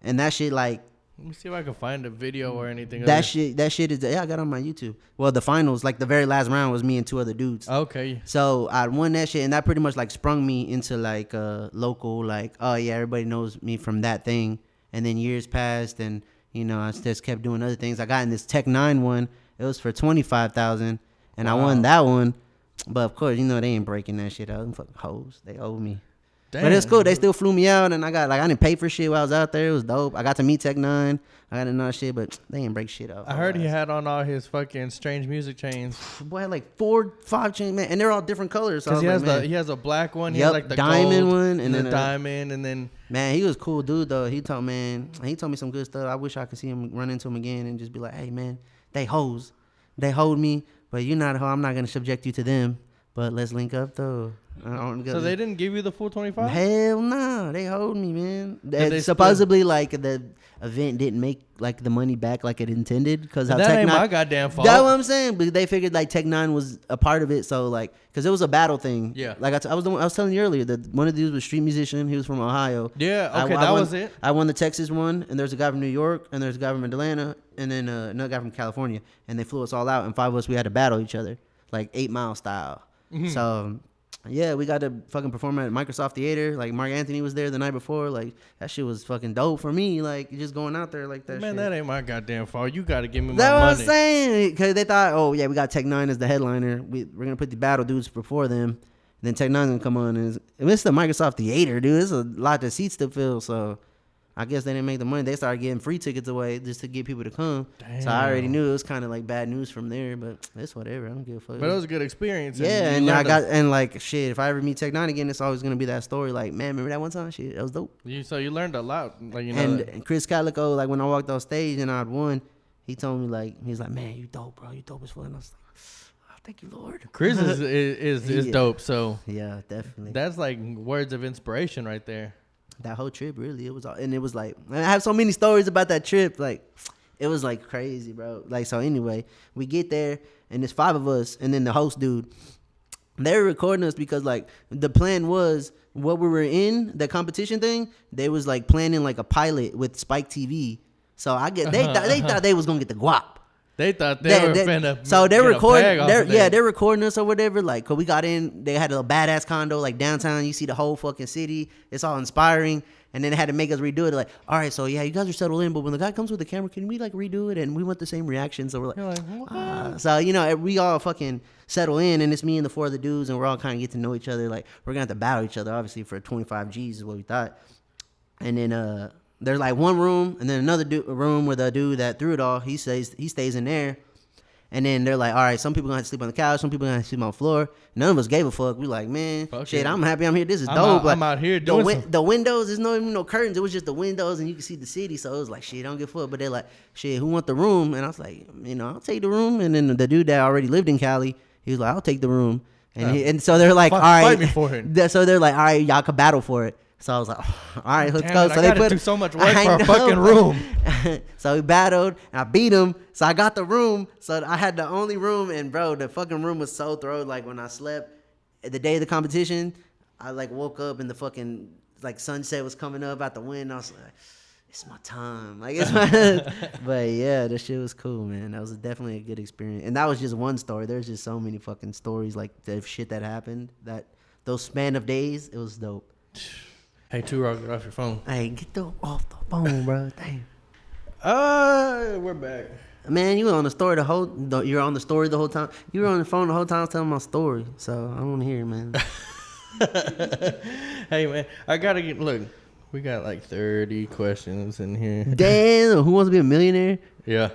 and that shit like. Let me see if I can find a video or anything. That shit is I got it on my YouTube. Well, the finals, like the very last round, was me and 2 other dudes. Okay. So I won that shit, and that pretty much like sprung me into like local, like oh yeah, everybody knows me from that thing. And then years passed, and I just kept doing other things. I got in this Tech 9 one. It was for $25,000, and I won that one. But of course, they ain't breaking that shit out. Them fucking hoes, they owe me. Damn. But it's cool. They still flew me out, and I didn't pay for shit while I was out there. It was dope. I got to meet Tech 9. I got to know shit, but they ain't break shit out. I heard he had on all his fucking strange music chains. Boy, I had like 4, 5 chains, man, and they're all different colors. So he has a black one. He has like the diamond gold, one, and then then diamond, and then. Man, he was a cool dude though. He told me some good stuff. I wish I could see him run into him again and just be like, hey man, they hoes, they hold me, but you're not a hoe. I'm not gonna subject you to them. But let's link up though. So they didn't give you the full 25? Hell no, they hold me, man. Supposedly, like the event didn't make like the money back like it intended because that ain't my goddamn fault. That's what I'm saying. But they figured like Tech 9 was a part of it, so like because it was a battle thing. Yeah. Like I was telling you earlier that one of the dudes was a street musician. He was from Ohio. Yeah. Okay, that was it. I won the Texas one, and there's a guy from New York, and there's a guy from Atlanta, and then another guy from California, and they flew us all out, and 5 of us we had to battle each other like 8 Mile style. Mm-hmm. So, yeah, we got to fucking perform at Microsoft Theater. Like, Mark Anthony was there the night before. Like, that shit was fucking dope for me. Like, just going out there like that. Man, shit. that ain't my goddamn fault. You got to give me my money. That's what I'm saying. Because they thought, oh, yeah, we got Tech 9 as the headliner. We're going to put the battle dudes before them. And then Tech 9's going to come on. And it's the Microsoft Theater, dude. There's a lot of seats to fill, so... I guess they didn't make the money. They started getting free tickets away just to get people to come. Damn. So I already knew it was kind of like bad news from there, but it's whatever. I don't give a fuck. But it was a good experience. Yeah, and I like shit. If I ever meet Tech 9 again, it's always gonna be that story. Like, man, remember that one time? Shit, that was dope. So you learned a lot, like And Chris Calico, like when I walked off stage and I'd won, he told me he's like, man, you dope, bro. You dope as fuck. And I was like, oh, thank you, Lord. Chris is dope. So yeah, definitely. That's like words of inspiration right there. That whole trip, really, it was like I have so many stories about that trip. Like, it was like crazy, bro. Like, so anyway, we get there and there's 5 of us, and then the host dude. They were recording us because like the plan was what we were in the competition thing. They was like planning like a pilot with Spike TV. So they thought they was gonna get the guap. They thought they were finna. So they're recording. They're recording us or whatever. Like, cause we got in. They had a badass condo like downtown. You see the whole fucking city. It's all inspiring. And then they had to make us redo it. Like, all right, so yeah, you guys are settled in, but when the guy comes with the camera, can we like redo it? And we want the same reaction. So we're like, what? So we all fucking settle in, and it's me and the 4 other dudes, and we're all kind of get to know each other. Like, we're gonna have to battle each other, obviously, for 25 Gs is what we thought. And then there's like one room, and then another room with a dude that threw it all. He stays in there. And then they're like, all right, some people gonna have to sleep on the couch, some people gonna have to sleep on the floor. None of us gave a fuck. We like, man, fuck shit, I'm happy I'm here. This is dope. I'm out here doing the windows. There's no even no curtains. It was just the windows, and you can see the city. So it was like, shit, I don't give a fuck. But they're like, shit, who want the room? And I was like, I'll take the room. And then the dude that already lived in Cali, he was like, I'll take the room. And so they're like, all right, fight me for it. So they're like, all right, y'all can battle for it. So I was like, all right, let's go. So they do so much work for a fucking room. So we battled, and I beat him. So I got the room. So I had the only room, and bro, the fucking room was so thrown. Like when I slept, the day of the competition, I like woke up and the fucking like sunset was coming up out the wind. I was like, it's my time. Like it's my. But yeah, that shit was cool, man. That was definitely a good experience. And that was just one story. There's just so many fucking stories like the shit that happened. That those span of days, it was dope. Hey, Turok, get off your phone. Hey, get off the phone, bro. Damn. We're back. Man, you were on the story you're on the story the whole time. You were on the phone the whole time telling my story. So I don't want to hear it, man. Hey, man, I gotta look. We got like 30 questions in here. Damn, who wants to be a millionaire? Yeah.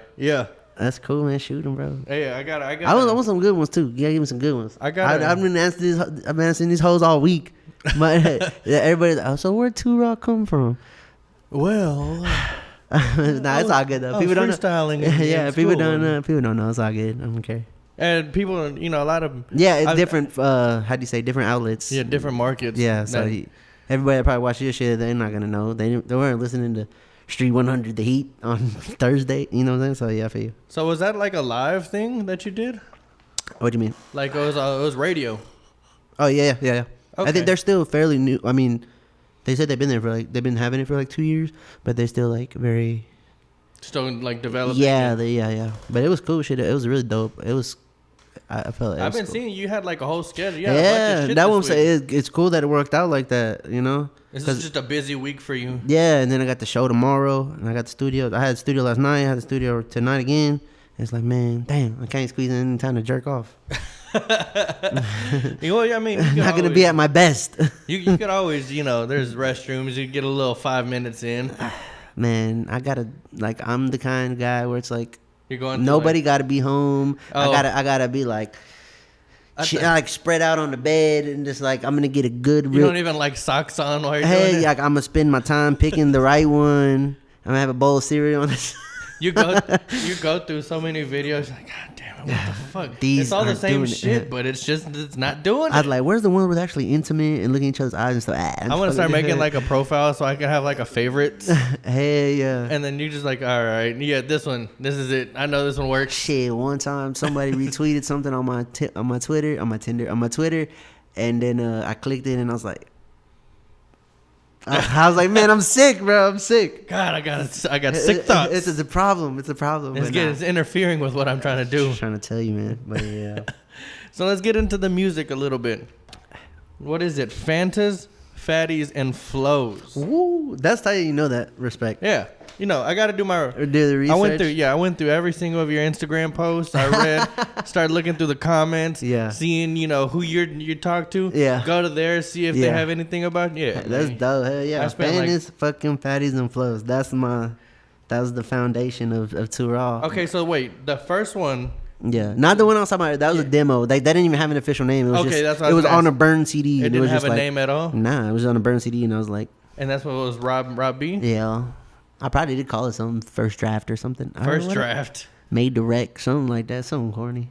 That's cool, man. Shoot them, bro. Hey, I want some good ones too. Yeah, give me some good ones. I got. I've been answering these hoes all week. But everybody's like, so where'd Too Raw come from? Well, nah, it's all good though. People don't know. Freestyling. Yeah, people don't know. People don't know. It's all good. I don't care. And people, you know, a lot of it's different. How do you say different outlets? Yeah, different markets. Yeah, so everybody that probably watch your shit, they're not gonna know. They weren't listening to Street 100 The Heat on Thursday. You know what I'm saying? So yeah, I feel you. So was that like a live thing that you did? What do you mean? Like it was radio. Oh yeah. Okay. I think they're still fairly new. I mean, they said they've been having it for like 2 years, but they're still like very. Still like developing. Yeah. But it was cool shit. It was really dope. It was. I felt. I've been seeing you had like a whole schedule. Yeah, that one say it's cool that it worked out like that. You know. This is just a busy week for you. Yeah, and then I got the show tomorrow, and I got the studio. I had the studio last night. I had the studio tonight again. It's like, man, damn, I can't squeeze in any time to jerk off. You know, I mean, not gonna be at my best. you could always, you know, there's restrooms. You get a little 5 minutes in. Man, I gotta I'm the kind of guy where it's like you're going. Nobody gotta be home. Oh. I gotta be like. Like spread out on the bed and just like I'm gonna get a good. You don't even like socks on while you're doing it. Like I'm gonna spend my time picking the right one. I'm gonna have a bowl of cereal on this. You go through so many videos. Like, God damn it, what the fuck? It's all the same shit, but it's not doing it. I was like, where's the one where they're actually intimate and looking at each other's eyes and stuff? I want to start making like a profile so I can have like a favorites. Hey, yeah. And then you just like, all right, yeah, this is it. I know this one works. Shit, one time somebody retweeted something on my Twitter, and then I clicked it and I was like. I was like, man, I'm sick, bro. I'm sick. God, I got sick thoughts. It's a problem. It's a problem. It's interfering with what I'm trying to do. I'm trying to tell you, man. But yeah. So let's get into the music a little bit. What is it? Fantas, fatties, and flows. Woo! That's how you know that. Respect. Yeah. You know, I got to do my. Do the research. I went through every single of your Instagram posts. I read, started looking through the comments. Yeah. Seeing, you know, who you talk to. Yeah. Go to there, see if they have anything about. Yeah. That's dope. Hell yeah. Fantas, fucking fatties and flows. That was the foundation of Too Raw. Okay, so wait, the first one. Yeah, not the one I was talking about. That was a demo. They didn't even have an official name. It was that's what it was on a burned CD. It didn't have a like, name at all. Nah, it was on a burned CD, and I was like. And that's what it was, Rob B. Yeah, I probably did call it some first draft or something. First draft. Made direct, something like that, something corny.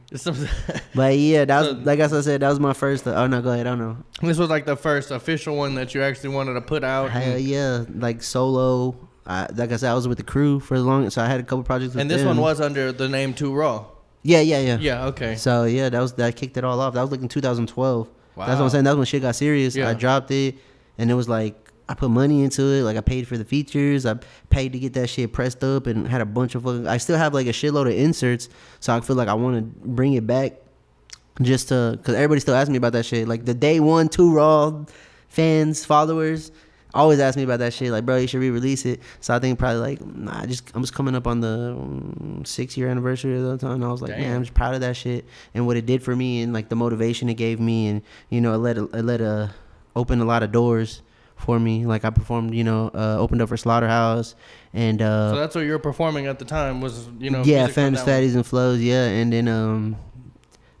But yeah, that was like I said, that was my first. Oh no, go ahead. I don't know. This was like the first official one that you actually wanted to put out. Hell yeah, like solo. Like I said, I was with the crew for the longest, so I had a couple projects with them. And this one was under the name Too Raw. Yeah. Yeah, okay. So yeah, that kicked it all off. That was like in 2012. Wow. That's what I'm saying. That's when shit got serious. Yeah. I dropped it, and it was like I put money into it. Like I paid for the features. I paid to get that shit pressed up, and had a bunch of. I still have like a shitload of inserts, so I feel like I want to bring it back, just to because everybody still asks me about that shit. Like the day one Too Raw fans, followers. Always ask me about that shit, like, bro, you should re-release it. So I think probably like, I'm just coming up on the 6-year anniversary of the time. And I was like, Damn. man, I'm just proud of that shit and what it did for me and like the motivation it gave me, and you know, it opened a lot of doors for me. Like I performed, you know, opened up for Slaughterhouse, and so that's what you were performing at the time was, you know, yeah, Fantas, Fatties, and Flows, yeah, and then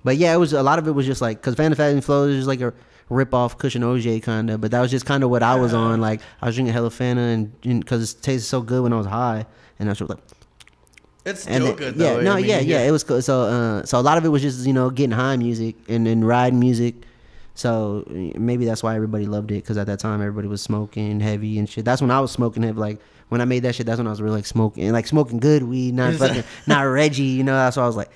but yeah, it was a lot of it was just like because Fantas, Fatties, and Flows is just like a rip off Cushion OJ kind of, but that was just kind of what I was on. Like I was drinking hella Fanta and because it tasted so good when I was high, and I was like, it's still good though. Yeah, it was cool. So a lot of it was just, you know, getting high music and then riding music. So maybe that's why everybody loved it, because at that time everybody was smoking heavy and shit. That's when I was smoking heavy. Like when I made that shit, that's when I was really like smoking good weed, not fucking not Reggie. You know, that's why I was like,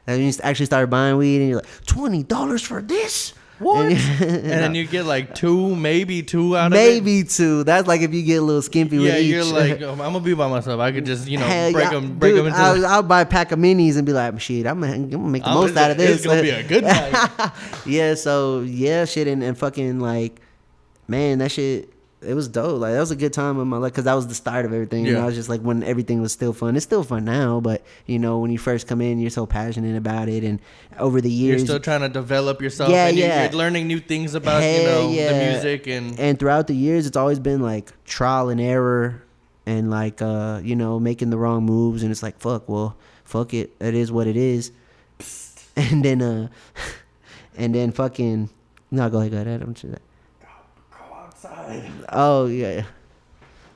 and you actually started buying weed, and you're like $20 for this. What? And then you get like maybe two out of it? Maybe two. That's like if you get a little skimpy with each. Yeah, you're like, I'm going to be by myself. I could just, you know, break them into... I'll buy a pack of minis and be like, shit, I'm going to make the most out of this. It's going to be a good night. Yeah, so, yeah, shit, and fucking, like, man, that shit... It was dope. Like that was a good time in my life because that was the start of everything. Yeah. And I was just like when everything was still fun. It's still fun now, but you know when you first come in, you're so passionate about it, and over the years, you're still trying to develop yourself. Yeah, and yeah. You're learning new things about the music and throughout the years, it's always been like trial and error, and like you know making the wrong moves, and it's like fuck fuck it, it is what it is. And then fucking no, go ahead. I'm sure that. Go outside. Oh yeah,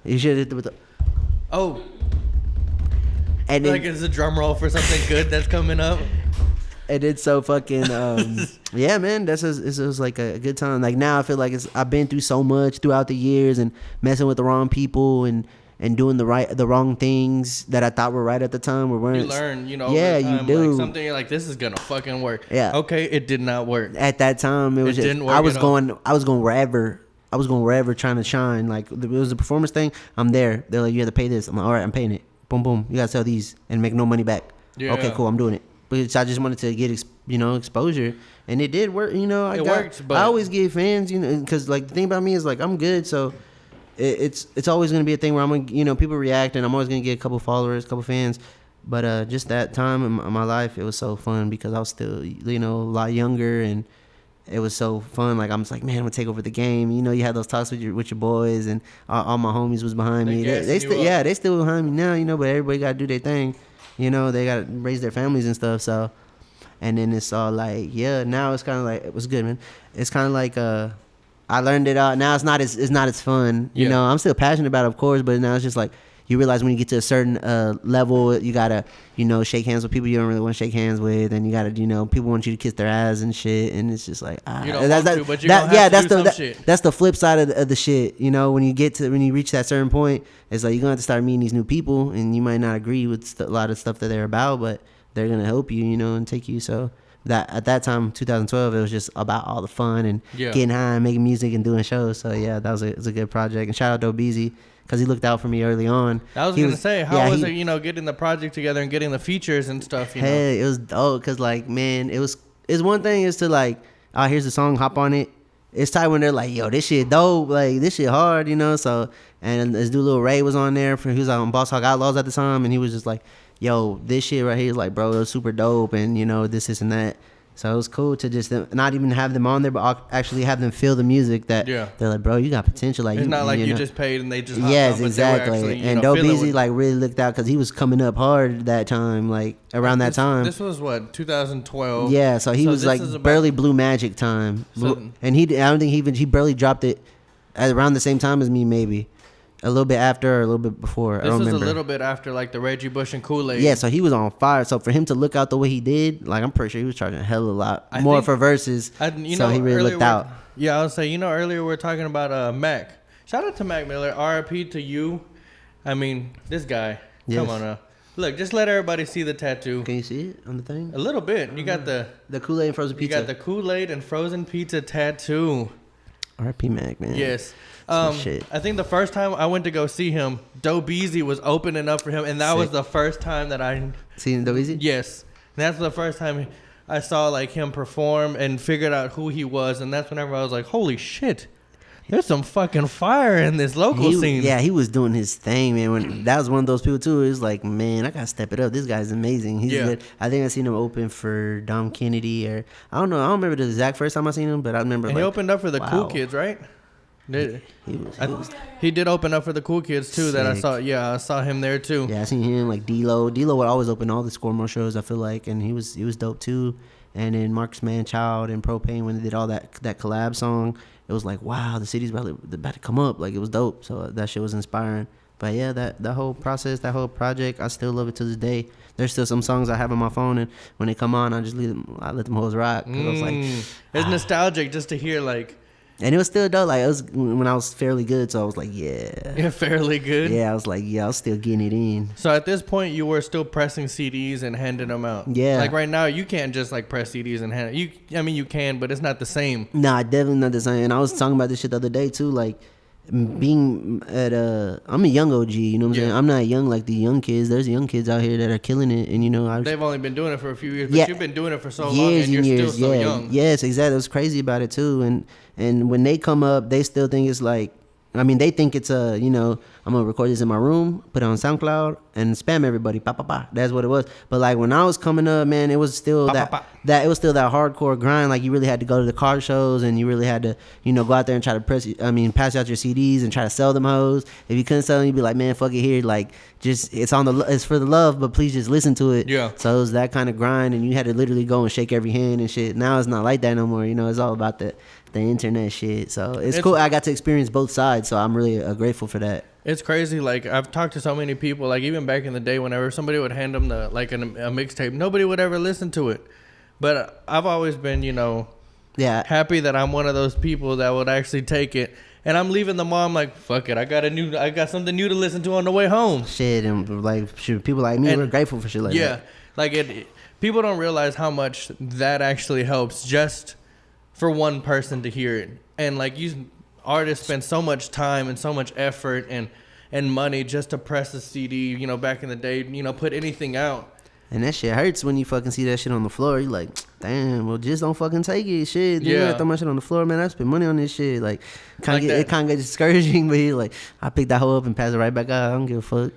you should hit with the. Oh. And then, Like it's a drum roll for something good that's coming up. And it's so fucking yeah, man. It was like a good time. Like now I feel like I've been through so much throughout the years and messing with the wrong people and doing the wrong things that I thought were right at the time weren't. You learn, yeah, over time, you do. like something you're like, this is gonna fucking work. Yeah. Okay, it did not work. At that time, it didn't work I was at all. going wherever. I was going wherever trying to shine. Like it was a performance thing. I'm there. They're like, you have to pay this. I'm like, all right, I'm paying it. Boom, boom. You gotta sell these and make no money back. Yeah. Okay, cool. I'm doing it. But I just wanted to get exposure, and it did work. It worked. But I always give fans, because like the thing about me is like I'm good, so it's always gonna be a thing where I'm gonna people react, and I'm always gonna get a couple followers, a couple fans. But just that time in my life, it was so fun because I was still a lot younger, and it was so fun. Like I'm just like, man, I'm gonna take over the game. You had those talks with your boys, and all my homies was behind me. They still behind me now. But everybody gotta do their thing. They gotta raise their families and stuff. So, and then it's all like, yeah. Now it's kind of like it was good, man. It's kind of like I learned it out. Now it's not as fun. Yeah. I'm still passionate about it, of course, but now it's just like you realize when you get to a certain level, you gotta shake hands with people you don't really want to shake hands with, and you gotta people want you to kiss their ass and shit, and it's just like you don't want to, but you have to do some shit. That's the flip side of the shit. When you reach that certain point, it's like you're gonna have to start meeting these new people, and you might not agree with a lot of stuff that they're about, but they're gonna help you, and take you. So that at that time, 2012, it was just about all the fun and getting high and making music and doing shows. So yeah, it was a good project. And shout out to Obeezy, because he looked out for me early on. I was gonna say, how was it, getting the project together and getting the features and stuff? Hey, it was dope, because like, man, it's one thing is to like, oh, here's the song, hop on it. It's tight when they're like, yo, this shit dope, like this shit hard, So, and this dude Lil Ray was on there he was on Boss Hog Outlaws at the time, and he was just like, yo, this shit right here is like, bro, it was super dope, and this and that. So it was cool to just not even have them on there, but actually have them feel the music that they're like, bro, you got potential. Like it's not like you just paid and they just yes, exactly. Actually, and Dope Easy like really looked out because he was coming up hard that time, like around that time. This was what 2012. Yeah, so he was like barely Blue Magic time, and I don't think he barely dropped it at around the same time as me, maybe. A little bit after or a little bit before. This was a little bit after like the Reggie Bush and Kool-Aid. Yeah, so he was on fire. So for him to look out the way he did, like I'm pretty sure he was charging a hell of a lot more for verses. So he really looked out. Yeah, I would say, earlier we were talking about Mac. Shout out to Mac Miller. RIP to you. I mean, this guy. Yes. Come on now. Look, just let everybody see the tattoo. Can you see it on the thing? A little bit. You got the Kool-Aid and frozen pizza. You got the Kool-Aid and frozen pizza tattoo. RIP Mac, man. Yes. I think the first time I went to go see him, Dope Easy was opening up for him, and that was the first time that I seen Dope Easy. Yes, that's the first time I saw like him perform and figured out who he was, and that's whenever I was like, holy shit, there's some fucking fire in this local scene. Yeah, he was doing his thing, man. That was one of those people too. It was like, man, I gotta step it up. This guy's amazing. He's good. I think I seen him open for Dom Kennedy, or I don't know. I don't remember the exact first time I seen him, but I remember. And he opened up for the Cool Kids, right? He did open up for the Cool Kids too. Sick. That I saw. Yeah, I saw him there too. Yeah, I seen him like D-Lo. D-Lo would always open all the Scoremore shows, I feel like, and he was dope too. And then Marcus Manchild and Propane, when they did all that collab song, it was like, wow, the city's about to come up. Like it was dope. So that shit was inspiring. But yeah, that whole process, that whole project, I still love it to this day. There's still some songs I have on my phone, and when they come on, I let them hoes rock. 'Cause I was like, it's nostalgic just to hear like. And it was still dope. Like it was when I was fairly good, so I was like, yeah. You're fairly good. Yeah, I was like, yeah, I was still getting it in. So at this point, you were still pressing CDs and handing them out. Yeah. Like right now, you can't just like press CDs and hand it. I mean, you can, but it's not the same. Nah, definitely not the same. And I was talking about this shit the other day too. Like being at I'm a young OG. You know what I'm saying? I'm not young like the young kids. There's young kids out here that are killing it, and they've only been doing it for a few years, but you've been doing it for so long, and you're still so young. Yes, exactly. What's crazy about it too, and when they come up, they still think it's like, I mean, they think it's I'm gonna record this in my room, put it on SoundCloud, and spam everybody. Pa pa pa. That's what it was. But like when I was coming up, man, it was still that it was still that hardcore grind. Like you really had to go to the car shows and you really had to, go out there and try to pass out your CDs and try to sell them hoes. If you couldn't sell them, you'd be like, man, fuck it here. Like just, it's for the love, but please just listen to it. Yeah. So it was that kind of grind and you had to literally go and shake every hand and shit. Now it's not like that no more. It's all about the internet shit. So it's cool. I got to experience both sides. So I'm really grateful for that. It's crazy. Like I've talked to so many people. Like even back in the day, whenever somebody would hand them a mixtape, nobody would ever listen to it. But I've always been, happy that I'm one of those people that would actually take it. And I'm leaving the mall. I'm like, fuck it. I got something new to listen to on the way home. Shit, and people like me, we're grateful for shit like that. Yeah, like people don't realize how much that actually helps just for one person to hear it. And like artists spend so much time and so much effort and money just to press a CD. Back in the day, put anything out. And that shit hurts when you fucking see that shit on the floor. You like, damn, well, just don't fucking take it. Shit, you gotta throw my shit on the floor, man. I spend money on this shit. Like, it kind of gets discouraging, but you're like, I pick that hoe up and pass it right back out. I don't give a fuck.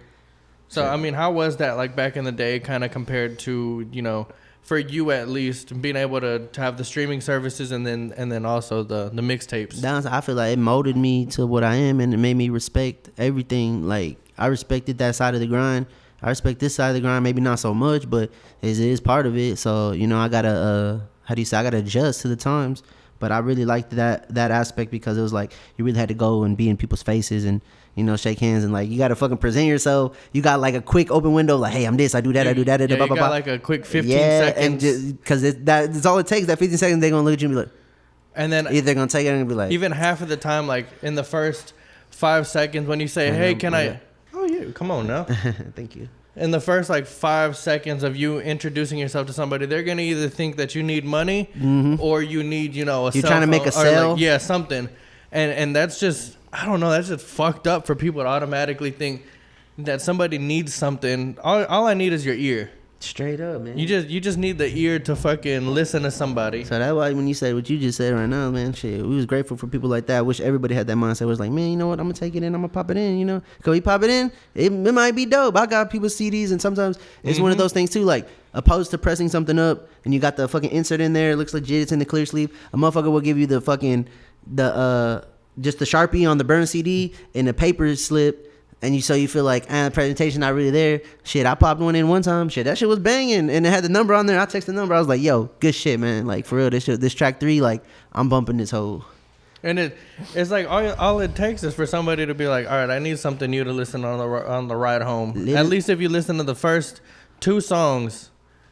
So, I mean, how was that, like, back in the day, kind of compared to, for you at least, being able to have the streaming services and then also the mixtapes? I feel like it molded me to what I am, and it made me respect everything. Like, I respected that side of the grind. I respect this side of the grind, maybe not so much, but it is part of it. So, I gotta, I gotta adjust to the times. But I really liked that aspect because it was like, you really had to go and be in people's faces and, shake hands and like, you gotta fucking present yourself. You got like a quick open window, like, hey, I'm this, I do that, I do that. Yeah, you got like a quick 15 seconds. And because that's all it takes, that 15 seconds, they're gonna look at you and be like, and then either they're gonna take it and be like, even half of the time, like in the first 5 seconds when you say, hey, can I... Oh, yeah, come on now. Thank you. In the first like 5 seconds of you introducing yourself to somebody, they're gonna either think that you need money or you need, a you're cell trying to make a phone, sale. like, something, and that's just, I don't know, that's just fucked up for people to automatically think that somebody needs something. All I need is your ear. Straight up, man. You just need the ear to fucking listen to somebody. So that's why when you said what you just said right now, man, shit, we was grateful for people like that. I wish everybody had that mindset. It was like, man, you know what? I'm gonna take it in. I'm gonna pop it in. Can we pop it in? It might be dope. I got people's CDs, and sometimes it's one of those things too. Like opposed to pressing something up and you got the fucking insert in there. It looks legit. It's in the clear sleeve. A motherfucker will give you the fucking just the Sharpie on the burn CD and the paper slip. And you feel like, the presentation not really there. Shit, I popped one in one time. Shit, that shit was banging. And it had the number on there. I texted the number. I was like, yo, good shit, man. Like, for real, this track 3, like, I'm bumping this whole. And it's like, all it takes is for somebody to be like, all right, I need something new to listen on the ride home. Literally. At least if you listen to the first 2 songs.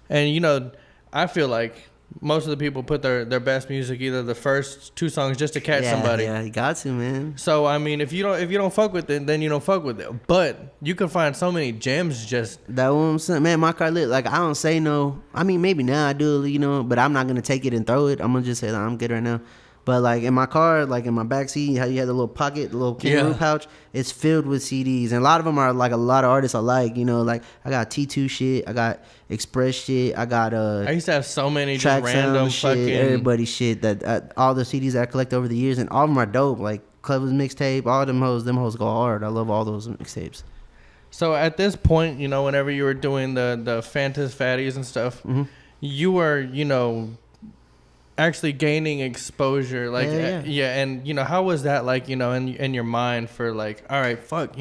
And, I feel like most of the people put their best music either the first 2 songs just to catch somebody. Yeah, you got to, man. So I mean, if you don't fuck with it, then you don't fuck with it. But you can find so many gems just. That what I'm saying, man. My car lit. Like I don't say no. I mean, maybe now I do, but I'm not gonna take it and throw it. I'm gonna just say that I'm good right now. But like in my car, like in my backseat, how you had the little pocket, the little kangaroo pouch, it's filled with CDs, and a lot of them are like a lot of artists I like. Like I got T2 shit, I got Express shit, I got I used to have so many track just random shit, fucking everybody shit that all the CDs that I collect over the years, and all of them are dope. Like Clever's mixtape, all them hoes go hard. I love all those mixtapes. So at this point, whenever you were doing the Fantas Fatties and stuff, you were actually gaining exposure, like and how was that like in your mind for like, all right, fuck,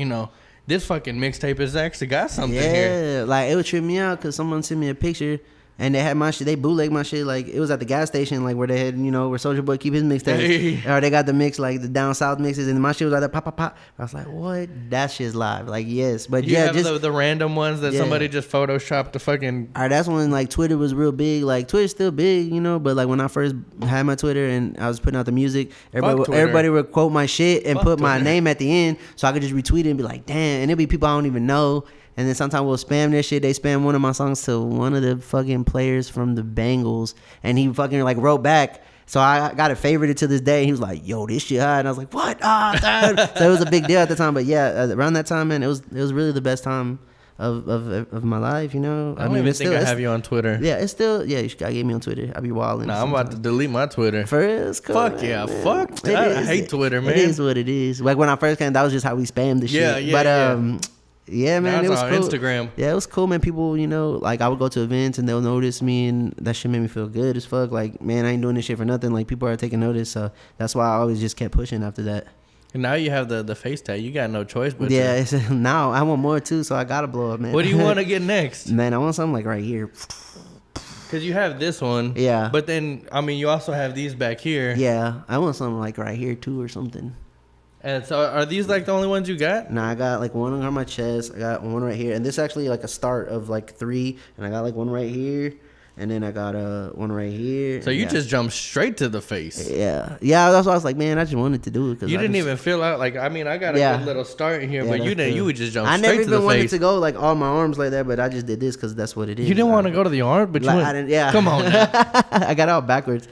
this fucking mixtape has actually got something here. Like it would trip me out because someone sent me a picture and they had my shit, they bootlegged my shit, like it was at the gas station, like where they had where Soulja Boy keep his mixtapes, or they got the mix like the down south mixes, and my shit was like that pop pop pop. I was like, what? That shit's live. Like yes, but you have just the random ones that somebody just photoshopped the fucking. All right, that's when like Twitter was real big. Like Twitter's still big, but like when I first had my Twitter and I was putting out the music, everybody would quote my shit and put my name at the end, so I could just retweet it and be like, damn, and it'd be people I don't even know. And then sometimes we'll spam their shit. They spam one of my songs to one of the fucking players from the Bengals, and he fucking like wrote back. So I got it favorited to this day. He was like, "Yo, this shit hot," and I was like, "What?" So it was a big deal at the time. But yeah, around that time, man, it was really the best time of my life. I don't even think I have you on Twitter. Yeah, it's still you gotta get me on Twitter. I be wilding. Nah, I'm about to delete my Twitter. For real, it's cool. Fuck yeah, man. Fuck. I hate Twitter, man. It is what it is. Like when I first came, that was just how we spammed the shit. Yeah. Yeah, man, Now it it's was on cool. Instagram. Yeah, it was cool, man. People, like I would go to events and they'll notice me, and that shit made me feel good as fuck. Like, man, I ain't doing this shit for nothing. Like, people are taking notice, so that's why I always just kept pushing after that. And now you have the face tag. You got no choice but Yeah, now I want more too, so I gotta blow up, man. What do you want to get next? Man, I want something like right here. Because you have this one. Yeah. But then, I mean, you also have these back here. Yeah, I want something like right here too or something. And so are these like the only ones you got? Nah, I got like one on my chest. I got one right here, and this is actually like a start of like 3. And I got like one right here, and then I got one right here. So you just jumped straight to the face. Yeah. That's why I was like, man, I just wanted to do it. Cause You didn't just, even fill out like, I mean, I got a good little start here, Yeah, but you that's didn't. good. You would just jump I straight never to the even wanted face. to go like all my arms like that, but I just did this because that's what it is. You didn't want to go to the arm, but Like, you I went. didn't, yeah. Come on now. I got it all backwards.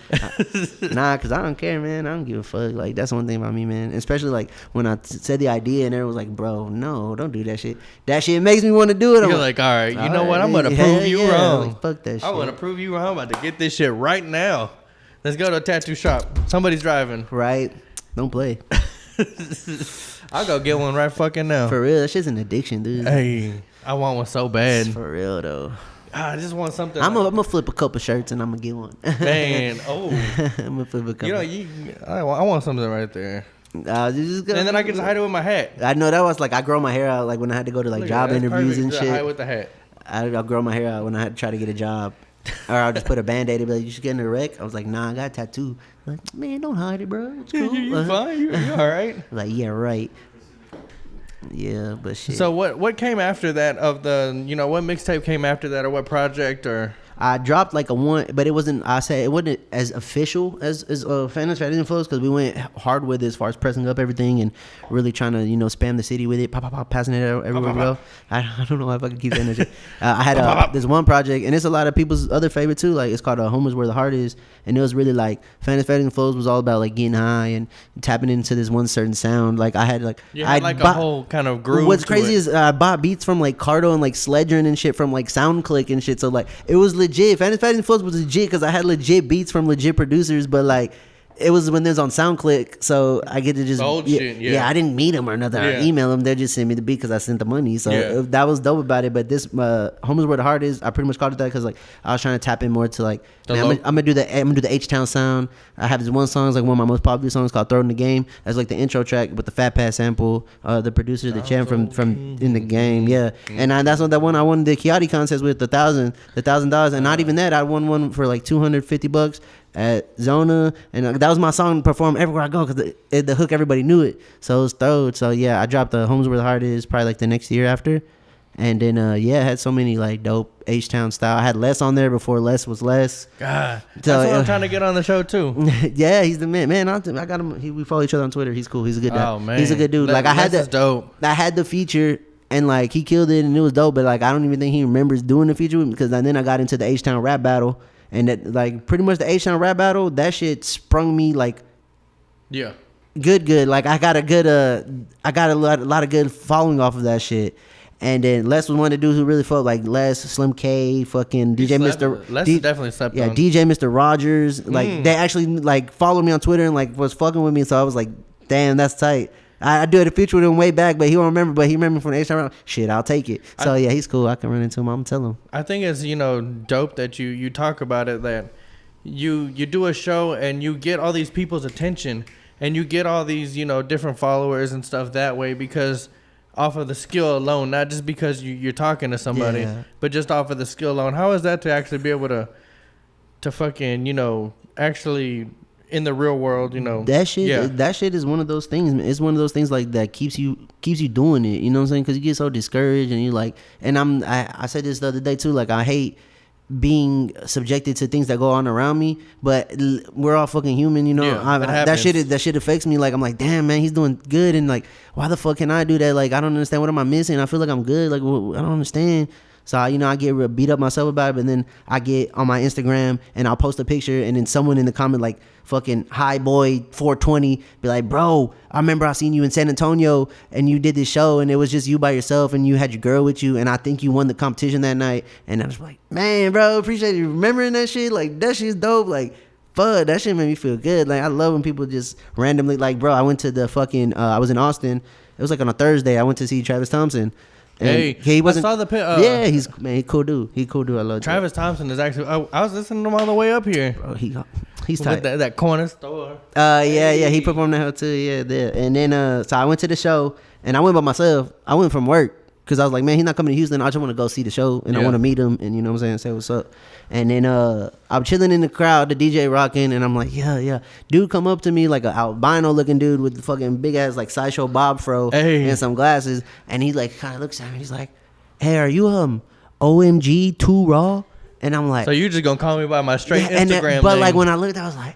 Nah, because I don't care, man. I don't give a fuck. Like, that's one thing about me, man. Especially, like, when I said the idea and everyone was like, bro, no, don't do that shit. That shit makes me want to do it. You're like, all right, you know what? I'm going to hell prove you yeah. wrong. Like, fuck that shit. I want to prove you wrong. I'm about to get this shit right now. Let's go to a tattoo shop. Somebody's driving. Right? Don't play. I'll go get one right fucking now. For real, that shit's an addiction, dude. Hey, I want one so bad. For real, though. I just want something. I'm gonna flip a couple shirts and I'm gonna get one. Man, oh. I'm gonna flip a couple. I want something right there. Just go, And then I can just hide it with my hat. I know that was like, I grow my hair out like when I had to go to like Look at job that. That's interviews perfect. and Just shit. hide with the hat. I'll grow my hair out when I had to try to get a job. Or I'll just put a band-aid and be like, you should get in a wreck. I was like, nah, I got a tattoo. Like, man, don't hide it, bro. It's cool. You fine? You all right? Like, yeah, right. Yeah, but shit. So what came after that of the, what mixtape came after that or what project or? I dropped like a one, but it wasn't, it wasn't as official as Phantom's Fashion Flows because we went hard with it as far as pressing up everything and really trying to, spam the city with it, pop, passing it out everywhere we go. I don't know if I can keep saying that shit. I had this one project, and it's a lot of people's other favorite too. Like, it's called Home is Where the Heart Is, and it was really like Phantom's Fashion Flows was all about like getting high and tapping into this one certain sound. Like, I had like, a whole kind of groove. What's crazy is I bought beats from like Cardo and like Sledgerin and shit from like SoundClick and shit. So like, it was legit. Phantom's Fashion Flows was legit because I had legit beats from legit producers, but like, it was when there's on SoundClick, so I get to just shit, I didn't meet them or nothing. I email them. They just sent me the beat because I sent the money. So that was dope about it. But this Home is Where the Heart Is, I pretty much called it that because like I was trying to tap in more to like, man, I'm gonna do the H-Town sound. I have this one song, it's like one of my most popular songs called "Throw in the Game." That's like the intro track with the Fat Pat sample. The producer, the champ from In the Game, and that's what that one I won the Kiati contest with $1,000, and not even that, I won one for like $250 at Zona, and that was my song performed everywhere I go because the hook, everybody knew it, so it was throwed. So yeah, I dropped the Homes Where the Heart Is probably like the next year after, and then I had so many like dope H-Town style. I had Les on there before Les was Les. God, that's what I'm trying to get on the show too. Yeah, he's the man. I got him. We follow each other on Twitter. He's cool. He's a good guy. Oh man, he's a good dude. Like, I had dope. I had the feature. And like, he killed it and it was dope, but like, I don't even think he remembers doing the feature with me because then I got into the H-Town rap battle. And that, like, pretty much the H-Town rap battle, that shit sprung me like, good. Like, I got a lot of good following off of that shit. And then Les was one of the dudes who really felt like Les, Slim K, fucking DJ Mr. Les definitely slept on. DJ Mr. Rogers. Like, they actually like followed me on Twitter and like was fucking with me. So I was like, damn, that's tight. I do a feature with him way back, but he won't remember. But he remembered from the H-Town round. Shit, I'll take it. So yeah, he's cool. I can run into him. I'm gonna tell him. I think it's dope that you talk about it, that you do a show and you get all these people's attention and you get all these different followers and stuff that way because off of the skill alone, not just because you're talking to somebody, but just off of the skill alone. How is that to actually be able to fucking actually in the real world, that shit is one of those things. It's one of those things like that keeps you doing it. You know what I'm saying? Because you get so discouraged and you like. And I said this the other day too. Like, I hate being subjected to things that go on around me, but we're all fucking human. That shit affects me. Like, I'm like, damn, man, he's doing good, and like, why the fuck can I do that? Like, I don't understand. What am I missing? I feel like I'm good. Like, I don't understand. So, I get beat up myself about it, but then I get on my Instagram and I'll post a picture and then someone in the comment like fucking High Boy 420 be like, bro, I remember I seen you in San Antonio and you did this show and it was just you by yourself and you had your girl with you and I think you won the competition that night. And I was like, man, bro, appreciate you remembering that shit. Like, that shit's dope. Like, fuck, that shit made me feel good. Like, I love when people just randomly, like, bro, I went to the fucking, I was in Austin. It was like on a Thursday. I went to see Travis Thompson. And Hey, he wasn't. I saw the yeah, he cool dude. He cool dude. I love Travis Thompson is actually. I was listening to him all the way up here. Bro, he's With tight. that corner store. Yeah, he performed that too. Yeah, there. And then so I went to the show, and I went by myself. I went from work because I was like, man, he's not coming to Houston. I just want to go see the show, and I want to meet him, and you know what I'm saying, say what's up. And then I'm chilling in the crowd, the DJ rocking, and I'm like, yeah. Dude come up to me like an albino looking dude with the fucking big ass like sideshow bob fro and some glasses, and he like kind of looks at me. He's like, hey, are you OMG 2 Raw? And I'm like, so you just gonna call me by my straight Instagram but name. like when I looked, I was like,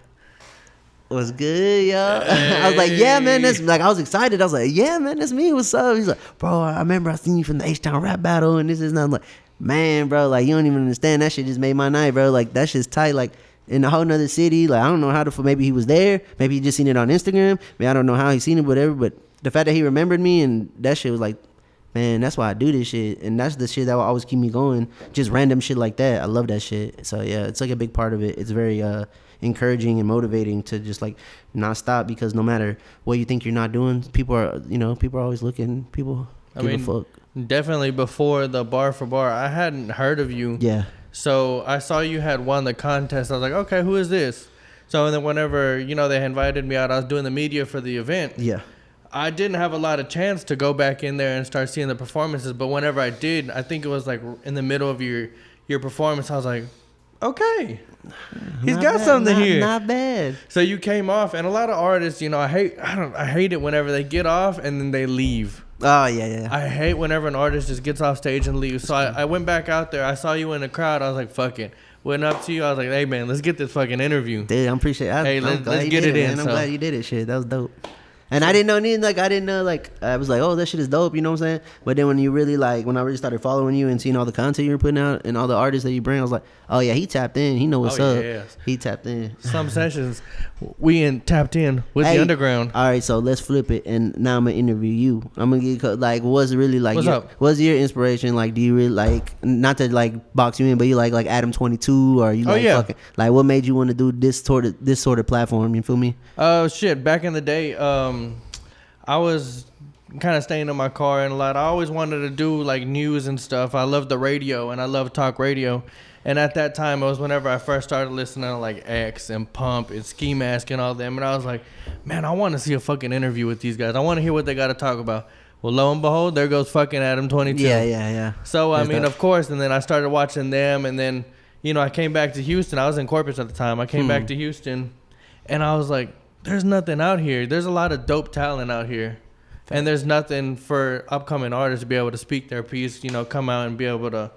what's good, yo? I was like, yeah, man, that's like, I was excited. I was like, yeah, man, that's me. What's up? He's like, bro, I remember I seen you from the H-Town rap battle, and this is not. I'm like, man, bro, like you don't even understand. That shit just made my night, bro. Like that shit's tight. Like in a whole nother city. Like I don't know how to. Maybe he was there. Maybe he just seen it on Instagram. Maybe I don't know how he seen it, whatever. But the fact that he remembered me and that shit was like, man, that's why I do this shit, and that's the shit that will always keep me going. Just random shit like that. I love that shit. So yeah, it's like a big part of it. It's very encouraging and motivating to just like not stop, because no matter what you think you're not doing, people are always looking. People give a fuck. Definitely before the Bar for Bar, I hadn't heard of you. Yeah. So I saw you had won the contest. I was like, okay, who is this? So and then whenever they invited me out, I was doing the media for the event. Yeah. I didn't have a lot of chance to go back in there and start seeing the performances, but whenever I did, I think it was like in the middle of your performance, I was like, okay, he's got something here. Not bad. So you came off, and a lot of artists, I hate it whenever they get off and then they leave. Oh yeah. I hate whenever an artist just gets off stage and leaves. So I went back out there. I saw you in the crowd. I was like, fuck it. Went up to you. I was like, hey man, let's get this fucking interview. Dude, I'm appreciate. Let's get it in. I'm glad you did it. Shit, that was dope. And I didn't know I was like, oh, that shit is dope, you know what I'm saying? But then when you really when I really started following you and seeing all the content you were putting out and all the artists that you bring, I was like, oh yeah, he tapped in, he know what's up. Yeah. He tapped in. SlumpedSessions, we tapped in with the underground. All right, so let's flip it, and now I'm gonna interview you. I'm gonna get what's really what's up? What's your inspiration? Like, do you really not to box you in, but you like Adam 22, or you fucking what made you want to do this sort of platform? You feel me? Oh shit! Back in the day, I was kind of staying in my car and a lot. I always wanted to do news and stuff. I love the radio and I love talk radio. And at that time, it was whenever I first started listening to X and Pump and Ski Mask and all them. And I was like, man, I want to see a fucking interview with these guys. I want to hear what they got to talk about. Well, lo and behold, there goes fucking Adam 22. Yeah. So, of course, and then I started watching them. And then, I came back to Houston. I was in Corpus at the time. I came back to Houston and I was like, there's nothing out here. There's a lot of dope talent out here. And there's nothing for upcoming artists to be able to speak their piece, come out and be able to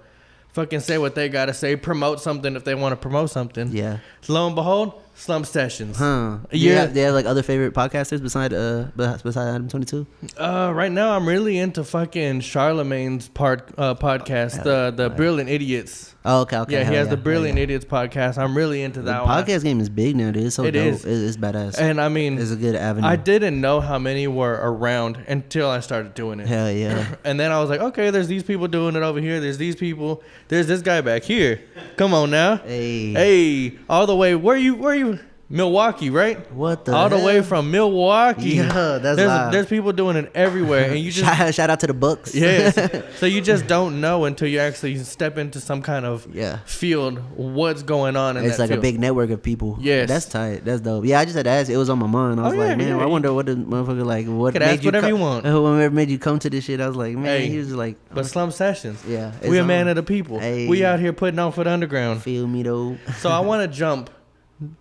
fucking say what they got to say, promote something if they want to promote something. Yeah. So lo and behold, SlumpedSessions. Huh. Yeah. They have other favorite podcasters beside Adam 22? Right now I'm really into fucking Charlemagne's podcast, the Brilliant Idiots. Oh, okay. Yeah, he has the Brilliant Idiots podcast. I'm really into that one. The podcast game is big now, dude. It's so dope. It's badass. And it's a good avenue. I didn't know how many were around until I started doing it. Hell yeah. And then I was like, okay, there's these people doing it over here. There's these people. There's this guy back here. Come on now. Hey. All the way. Where you? Milwaukee, right? What the all hell? The way from Milwaukee. Yeah, there's people doing it everywhere, and you just shout out to the Bucks. Yes. So you just don't know until you actually step into some kind of field what's going on in it's that like field. A big network of people. Yes, that's tight. That's dope. Yeah, I just had to ask. It was on my mind. I was I wonder what the motherfucker what made ask you whatever you want. Whoever made you come to this shit. I was like, man, he was like. But SlumpedSessions. Yeah, we a man of the people. We out here putting on for the underground. Feel me though. So I want to jump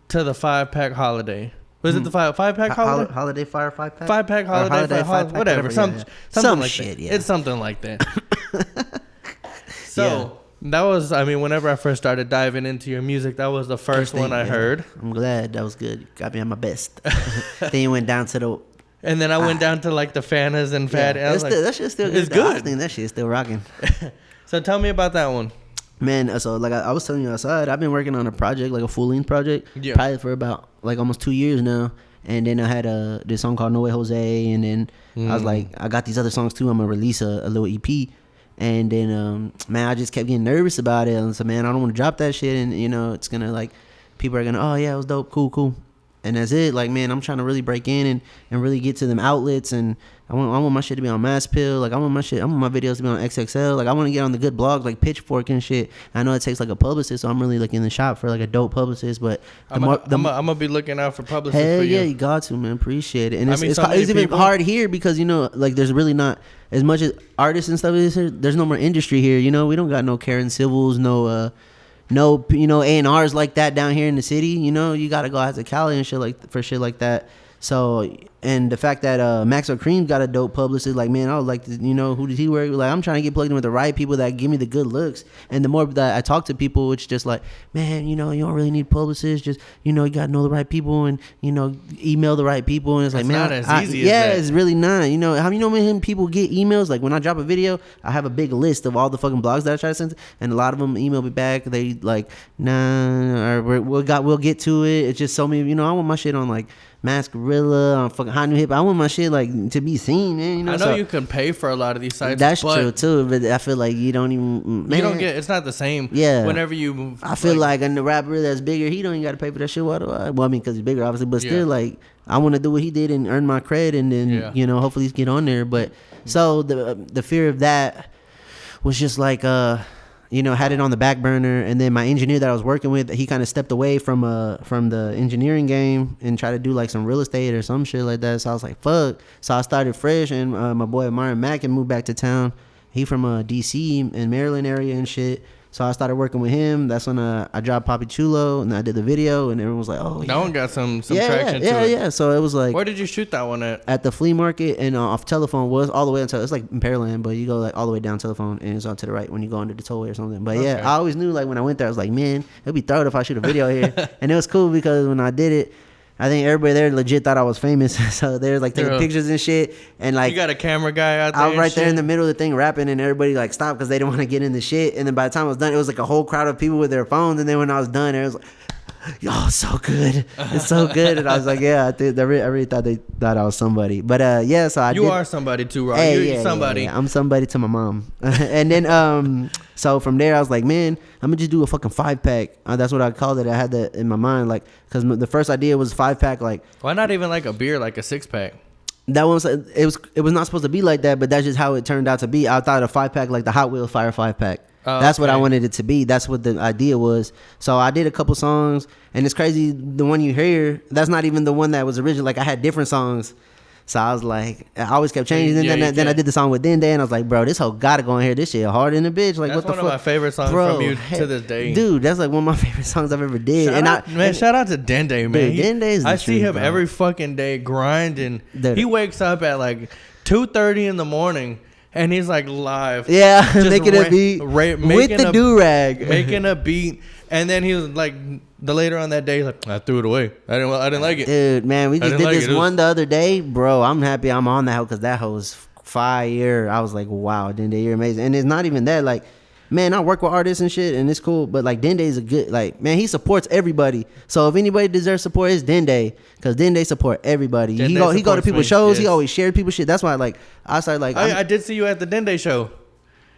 to the 5-pack holiday. Was it the 5-pack holiday? Holiday fire 5-pack? 5-pack holiday, whatever. Something like shit, that. Yeah. It's something like that. So that was, whenever I first started diving into your music, that was the first one I heard. I'm glad. That was good. Got me at my best. Then you went down to the... And then I went down to the Fantas and Fat. Yeah, that shit's still good. It's good. I think that shit's still rocking. So tell me about that one. Man, so I was telling you outside, I've been working on a project, a full-length project, probably for about almost 2 years now. And then I had this song called No Way Jose, and then I was like, I got these other songs too. I'm gonna release a little EP. And then man, I just kept getting nervous about it. And so man, I don't want to drop that shit, and it's gonna people are gonna, oh yeah, it was dope, cool. and that's it. Like, man, I'm trying to really break in and really get to them outlets, and I want my shit to be on Mass Pill. Like, I want my videos to be on XXL. Like, I want to get on the good blogs like Pitchfork and shit. I know it takes like a publicist, so I'm really like in the shop for like a dope publicist. But I'm gonna be looking out for publicists. Hell for yeah, you. you got to, man. Appreciate it. And it's even people. hard here because, you know, like there's really not as much as artists and stuff is here. There's no more industry here. You know, we don't got no Karen Civils, no you know, A&Rs like that down here in the city. You know, you gotta go out to Cali and shit like that. So, and the fact that Maxo Cream got a dope publicist, like, man, I would like to, you know, who does he work with? Like, I'm trying to get plugged in with the right people that give me the good looks. And the more that I talk to people, it's just like, man, you know, you don't really need publicists. Just, you know, you got to know the right people and, you know, email the right people. And it's like, man, not as easy as yeah, that. it's really not. You know, how you know when people get emails? Like, when I drop a video, I have a big list of all the fucking blogs that I try to send, and a lot of them email me back. They like, nah, or we'll get to it. It's just so many, you know, I want my shit on like Masquerilla, on fucking Hot New Hip. I want my shit like to be seen, man. You know, I know you can pay for a lot of these sites. That's but true too, but I feel like you don't even. Man, you don't get. It's not the same. Yeah. Whenever you move, I feel like a rapper that's bigger, he don't even got to pay for that shit. Why do I? Well, I mean, because he's bigger, obviously, but still, like, I want to do what he did and earn my cred, and then you know, hopefully, get on there. But so the fear of that was just like you know, had it on the back burner, and then my engineer that I was working with, he kind of stepped away from the engineering game and tried to do like some real estate or some shit like that. So I was like, fuck. So I started fresh, and my boy Martin Mack had moved back to town. He from DC and Maryland area and shit. So I started working with him. That's when I dropped Papi Chulo, and I did the video, and everyone was like, "Oh, that one got some traction to it." Yeah. So it was like, where did you shoot that one at? At the flea market, and off Telephone was all the way until it's like in Pearland, but you go like all the way down Telephone, and it's on to the right when you go under the tollway or something. But yeah, I always knew like when I went there, I was like, man, it'd be thrown if I shoot a video here, and it was cool because when I did it, I think everybody there legit thought I was famous. So they're like taking pictures and shit. And like, you got a camera guy out there. I was right there in the middle of the thing rapping, and everybody like stopped because they didn't want to get in the shit. And then by the time I was done, it was like a whole crowd of people with their phones. And then when I was done, it was like, yo, so good. It's so good. And I was like, yeah, I really thought they thought I was somebody. But yeah, so I You are somebody too, Rob. Hey, You're somebody. Yeah. I'm somebody to my mom. And then so from there, I was like, man, I'm gonna just do a fucking 5-pack. That's what I called it. I had that in my mind, like, because the first idea was 5-pack. Like, why not even like a beer, like a 6-pack? That one, it was not supposed to be like that, but that's just how it turned out to be. I thought a 5-pack, like the Hot Wheels Fire 5-pack. That's what I wanted it to be. That's what the idea was. So I did a couple songs, and it's crazy. The one you hear, that's not even the one that was original. Like, I had different songs. So I was like, I always kept changing. Then I did the song with Dende, and I was like, bro, this hoe gotta go in here. This shit hard in the bitch. Like, that's what the fuck? That's one of my favorite songs from you to this day. Dude, that's like one of my favorite songs I've ever did. Shout out to Dende, man. Dude, Dende's I see him every fucking day grinding. He wakes up at like 2:30 in the morning, and he's like live. Yeah, making a beat with the do-rag. Making a beat. And then he was like, later on that day, he's like, I threw it away. I didn't like it. Dude, man, we just did this one the other day. Bro, I'm happy I'm on that hoe because that hoe was fire. I was like, wow, Dende, you're amazing. And it's not even that. Like, man, I work with artists and shit, and it's cool. But, like, Dende is a good, like, man, he supports everybody. So if anybody deserves support, it's Dende. Because Dende support everybody. He go to people's shows. Yes. He always shared people's shit. That's why, like, I started, like. I did see you at the Dende show.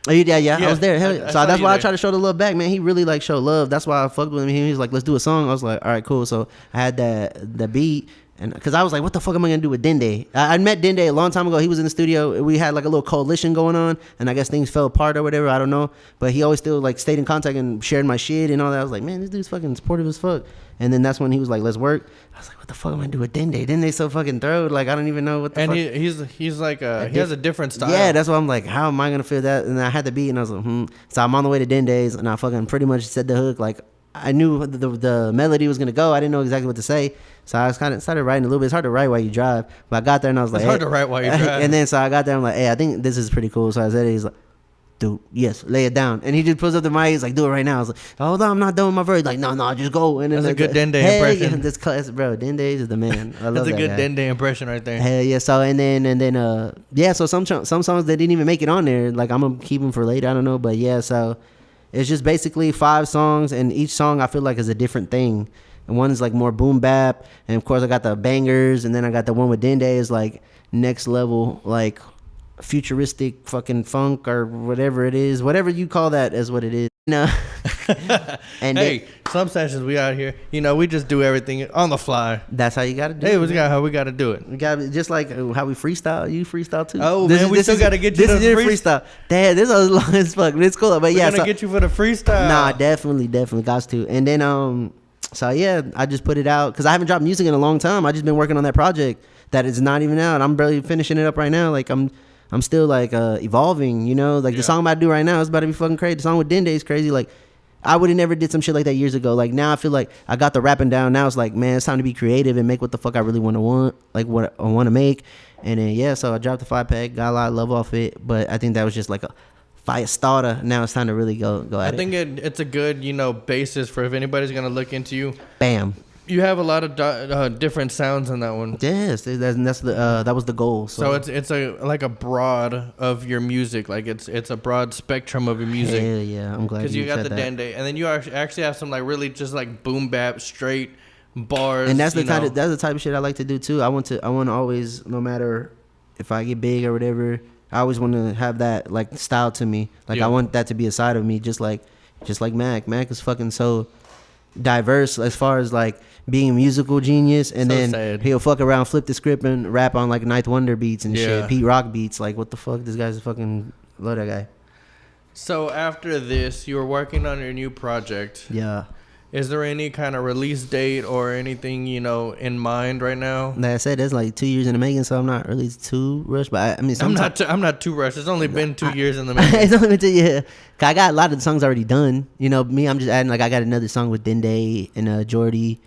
Oh, yeah, I was there. So that's why I try to show the love back, man. He really like showed love. That's why I fucked with him. He was like, let's do a song. I was like, all right, cool. So I had the beat, and because I was like, what the fuck am I gonna do with Dende? I met Dende a long time ago. He was in the studio. We had like a little coalition going on, and I guess things fell apart or whatever. I don't know, but he always still like stayed in contact and shared my shit and all that. I was like, man, this dude's fucking supportive as fuck. And then that's when he was like, let's work. I was like, what the fuck am I gonna do with Dende? Dende's so fucking throwed. Like, I don't even know what the fuck. And he's like, he has a different style. Yeah, that's why I'm like, how am I gonna feel that? And I had the beat, and I was like, So I'm on the way to Dende's, and I fucking pretty much said the hook. Like, I knew the melody was gonna go. I didn't know exactly what to say. So I was kind of started writing a little bit. It's hard to write while you drive. But I got there, and I was like, it's hard to write while you drive. And then so I got there, I'm like, hey, I think this is pretty cool. So I said it. He's like, dude, yes, lay it down. And he just pulls up the mic. He's like, do it right now. I was like, hold on, I'm not done with my verse. Like, no, just go. And that's a good Dende impression. Yeah, this class, bro. Dende is the man. I love that's a good guy. Dende impression right there. Hell yeah. So and then yeah. So some songs that didn't even make it on there. Like, I'm gonna keep them for later. I don't know, but yeah. So it's just basically 5 songs, and each song I feel like is a different thing. And one is like more boom bap, and of course I got the bangers, and then I got the one with Dende is like next level, like futuristic fucking funk or whatever it is. Whatever you call that is what it is. No. And hey, some sessions we out here, we just do everything on the fly. that's how you gotta do Hey, it. we got how we got to do it. We gotta just like how we freestyle. You freestyle too. Oh, man, we still gotta get you this to is your freestyle. Damn, this was long as fuck, but it's cool. But We're yeah, gonna get you for the freestyle. nah, definitely got to. And then so yeah, I just put it out because I haven't dropped music in a long time. I just been working on that project that is not even out. I'm barely finishing it up right now. Like I'm still like evolving. Like the song I'm about to do right now is about to be fucking crazy. The song with Dende is crazy. Like I would have never did some shit like that years ago. Like now I feel like I got the rapping down. Now it's like, man, it's time to be creative and make what the fuck I really want, like what I want to make. And then yeah, so I dropped the 5-pack, got a lot of love off it. But I think that was just like a fire starter. Now it's time to really go at it. I think it's a good basis for if anybody's gonna look into you. Bam. You have a lot of different sounds in that one. Yes, that's the that was the goal. So it's like a broad of your music, like it's a broad spectrum of your music. Hell yeah, I'm glad Because you got said the that. Dende, and then you actually have some like really just like boom bap straight bars. And that's the type of shit I like to do too. I want to always, no matter if I get big or whatever, I always want to have that like style to me. Like Yeah. I want that to be a side of me, just like Mac. Mac is fucking so diverse as far as like being a musical genius, and So then sad. he'll fuck around, flip the script, and rap on like Ninth Wonder beats and Yeah. shit, Pete Rock beats. Like what the fuck? This guy's a fucking love that guy. So after this, you were working on your new project. Yeah. Is there any kind of release date or anything in mind right now? Like I said, that's like 2 years in the making, so I'm not really too rushed. But I mean, I'm sometimes not too rushed. It's only been 2 years in the making. it's only been 2 years. I got a lot of the songs already done. Me, I'm just adding like I got another song with Dende and Jordy,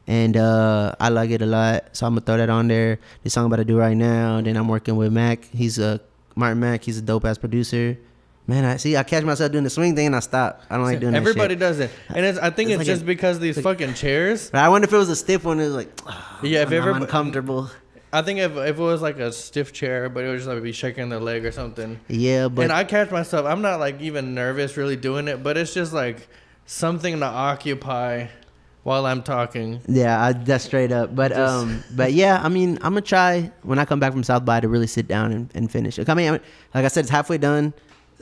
and I like it a lot, so I'm gonna throw that on there. The song I'm about to do right now. Then I'm working with Mac. He's Martin Mac. He's a dope ass producer. Man, I catch myself doing the swing thing and I stop. I don't like doing Everybody that does shit. it, and I think it's like just because these fucking chairs. But I wonder if it was a stiff one. It was like, Yeah, if I'm uncomfortable. I think if it was like a stiff chair, but it was just like be shaking their leg or something. Yeah, but And I catch myself. I'm not like even nervous really doing it, but it's just like something to occupy while I'm talking. yeah, that's straight up. But but yeah, I mean, I'm gonna try when I come back from South by to really sit down and finish it. I mean, like I said, it's halfway done.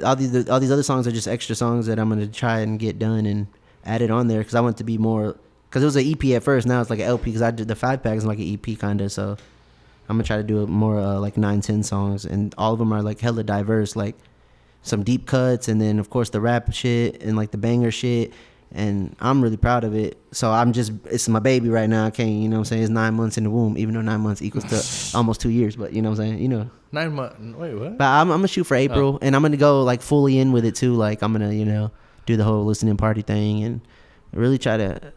All these other songs are just extra songs that I'm gonna try and get done and add it on there because I want it to be more. Because it was an EP at first, now it's like an LP because I did the 5-pack is like an EP kind of. So I'm gonna try to do it more like 9-10 songs, and all of them are like hella diverse, like some deep cuts, and then of course the rap shit and like the banger shit. And I'm really proud of it. So it's my baby right now. I can't, what I'm saying? It's 9 months in the womb, even though 9 months equals to almost 2 years. But you know what I'm saying? 9 months. Wait, what? But I'm gonna shoot for April, and I'm gonna go like fully in with it too. Like I'm gonna, do the whole listening party thing and really try to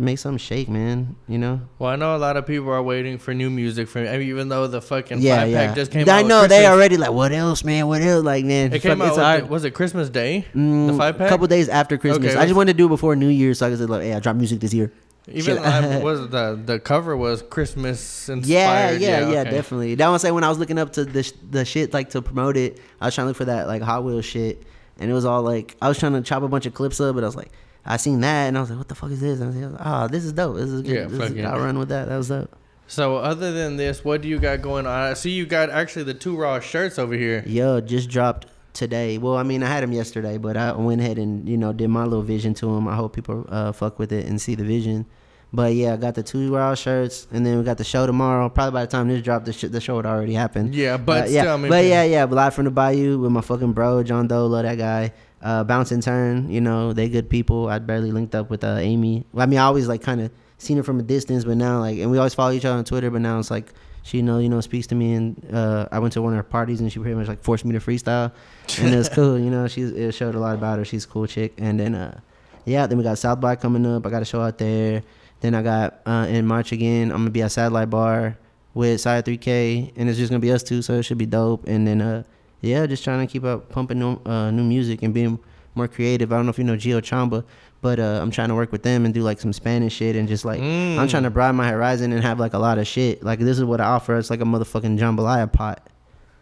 make something shake, man. Well, I know a lot of people are waiting for new music from. I mean, even though the fucking 5-pack just came out. I know with they Christmas. already like, what else, man? What else? Like, man, It came it's out. hard. Was it Christmas Day? The A 5-pack. couple days after Christmas. Okay, I just wanted to do it before New Year's, so I could say like, hey, I dropped music this year. Even Shit. was the cover was Christmas Yeah, inspired. Okay. definitely. That was like when I was looking up to the shit like to promote it. I was trying to look for that like Hot Wheels shit, and it was all like I was trying to chop a bunch of clips up, but I was like, I seen that, and I was like, what the fuck is this? And I was like, oh, this is dope. This is good. Yeah, I'll run with that. That was dope. So other than this, what do you got going on? I see you got actually the 2 raw shirts over here. Yo, just dropped today. Well, I mean, I had them yesterday, but I went ahead and did my little vision to them. I hope people fuck with it and see the vision. But yeah, I got the 2 raw shirts, and then we got the show tomorrow. Probably by the time this dropped, the show would already happened. Yeah, but yeah, still, I mean, but yeah, live from the Bayou with my fucking bro John Doe. Love that guy. Bounce and Turn, they good people. I barely linked up with Amy. Well, I mean, I always like kind of seen her from a distance, but now like, and we always follow each other on Twitter. But now it's like she speaks to me, and I went to one of her parties, and she pretty much like forced me to freestyle, and it was cool. It showed a lot about her. She's a cool chick. And then then we got South by coming up. I got a show out there. Then I got in March again, I'm gonna be at Satellite Bar with Side 3K, and it's just gonna be us two, so it should be dope. And then just trying to keep up pumping new music and being more creative. I don't know if you know Gio Chamba, but I'm trying to work with them and do like some Spanish shit and just like I'm trying to broaden my horizon and have like a lot of shit. Like this is what I offer. It's like a motherfucking jambalaya pot.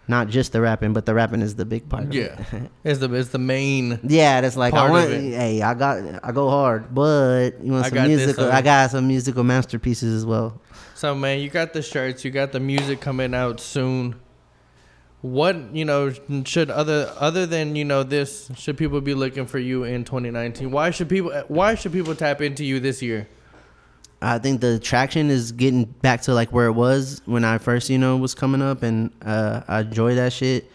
Not just the rapping, but the rapping is the big part of it. it's the main. Yeah, that's like part I want. of it. Hey, I go hard, but you want I some got this, musical? I got some musical masterpieces as well. So man, you got the shirts, you got the music coming out soon. what, should other than, this, should people be looking for you in 2019? Why should people tap into you this year? I think the traction is getting back to like where it was when I first, was coming up, and I enjoy that shit.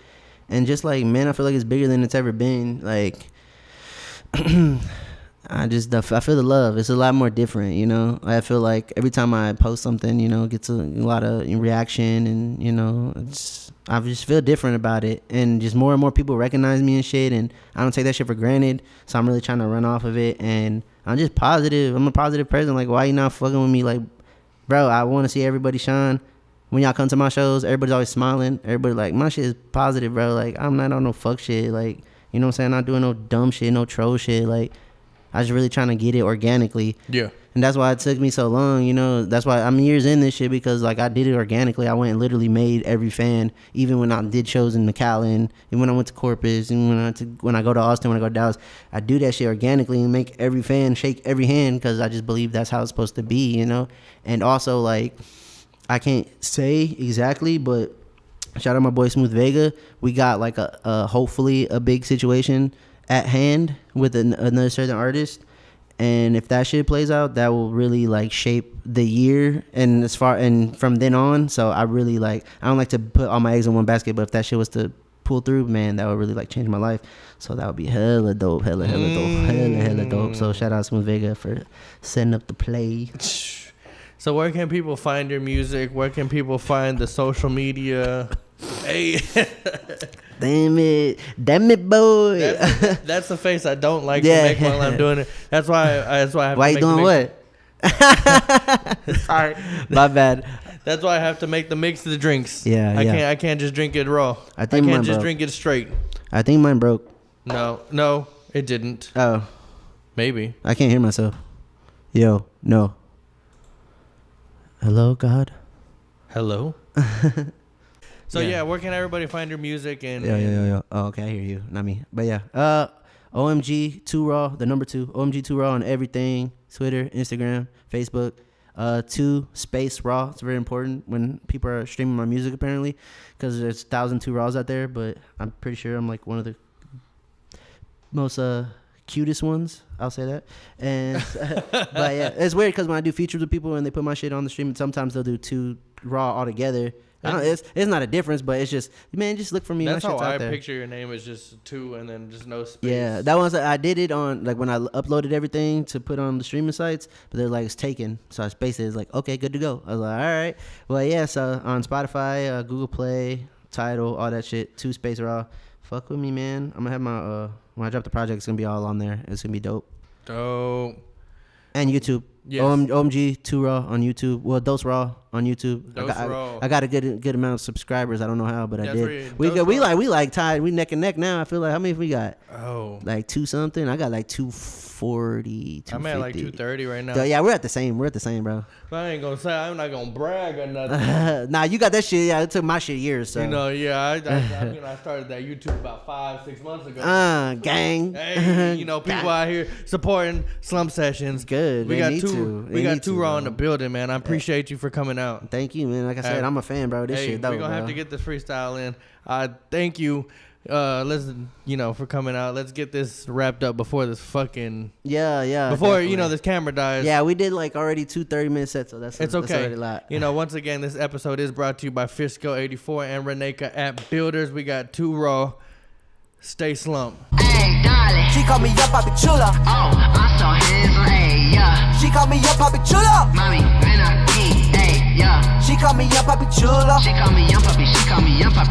And just like, man, I feel like it's bigger than it's ever been. Like, I feel the love. It's a lot more different, I feel like every time I post something, it gets a lot of reaction, and I just feel different about it, and just more and more people recognize me and shit, and I don't take that shit for granted. So I'm really trying to run off of it, and I'm just positive. I'm a positive person. Like, why you not fucking with me? Like, bro, I want to see everybody shine. When y'all come to my shows, everybody's always smiling. Everybody like, my shit is positive, bro. Like, I'm not on no fuck shit. Like, you know what I'm saying? Not doing no dumb shit, no troll shit. Like, I was really trying to get it organically. Yeah. And that's why it took me so long, That's why I'm years in this shit, because, like, I did it organically. I went and literally made every fan, even when I did shows in McAllen, and when I went to Corpus, and when I go to Austin, when I go to Dallas, I do that shit organically and make every fan shake every hand, because I just believe that's how it's supposed to be, And also, like, I can't say exactly, but shout out my boy Smooth Vega. We got, like, a hopefully a big situation at hand with another certain artist, and if that shit plays out, that will really like shape the year and from then on. So I really I don't like to put all my eggs in one basket, but if that shit was to pull through, man, that would really like change my life. So that would be hella dope, hella dope. So shout out Smooth Vega for setting up the play. So where can people find your music? Where can people find the social media? Hey. Damn it, boy. That's the face I don't like to make while I'm doing it. That's why I have Why to you doing what? Sorry, my bad. That's why I have to make the mix of the drinks. Yeah, I can't just drink it raw. I can't just drink it straight. I think mine broke. No, it didn't. Oh, maybe. I can't hear myself. Yo, no. Hello, God. Hello. So yeah, where can everybody find your music? And yeah. Oh, okay, I hear you. Not me, but yeah. OMG 2 Raw, the number 2. OMG 2 Raw on everything: Twitter, Instagram, Facebook. 2 space Raw. It's very important when people are streaming my music, apparently, because there's 1,002 Raws out there. But I'm pretty sure I'm like one of the most cutest ones. I'll say that. And but yeah, it's weird because when I do features with people and they put my shit on the stream, sometimes they'll do 2 Raw all together. It's not a difference, but it's just, man, just look for me. That's my how shit's I out there. picture your name is just 2 and then just no space. Yeah, that was, I did it on, like, when I uploaded everything to put on the streaming sites, but they're like, it's taken. So I spaced it. It's like, okay, good to go. I was like, all right. Well, yeah, so on Spotify, Google Play, Tidal, all that shit, 2 space Raw. Fuck with me, man. I'm going to have my, when I drop the project, it's going to be all on there. It's going to be dope. Dope. And YouTube. Yes. OMG 2 Raw on YouTube. Well, Dose Raw on YouTube. I got a good amount of subscribers. I don't know how, but I did. We like tied. We neck and neck now. I feel like, how many we got? Oh, like 2 something. I got like 240. I'm at like 230 right now. Yeah, we're at the same, bro. But I ain't gonna say, I'm not gonna brag or nothing. Nah, you got that shit. Yeah, it took my shit years. So. I started that YouTube about 5-6 months ago. Gang. Hey, people out here supporting Slump Sessions. Good. We got 2 Raw in the building, man. I appreciate you for coming out. Thank you, man. Like I said, I'm a fan, bro. This shit dope, we're gonna have to get this freestyle in. Thank you. Listen, for coming out. Let's get this wrapped up before this fucking before definitely. This camera dies. Yeah, we did like already 2 30-minute sets, so it's okay. That's already a lot. Once again, this episode is brought to you by Fishscale84 and Reneka at Builders. We got 2 Raw. Stay slump. Hey, darling. She call me up, I be chula. Oh, I'm so handsome. Hey, yeah. She call me up, I be chula. Mommy, when I eat, hey, yeah. She call me up, I be chula. She call me young puppy. She call me young puppy.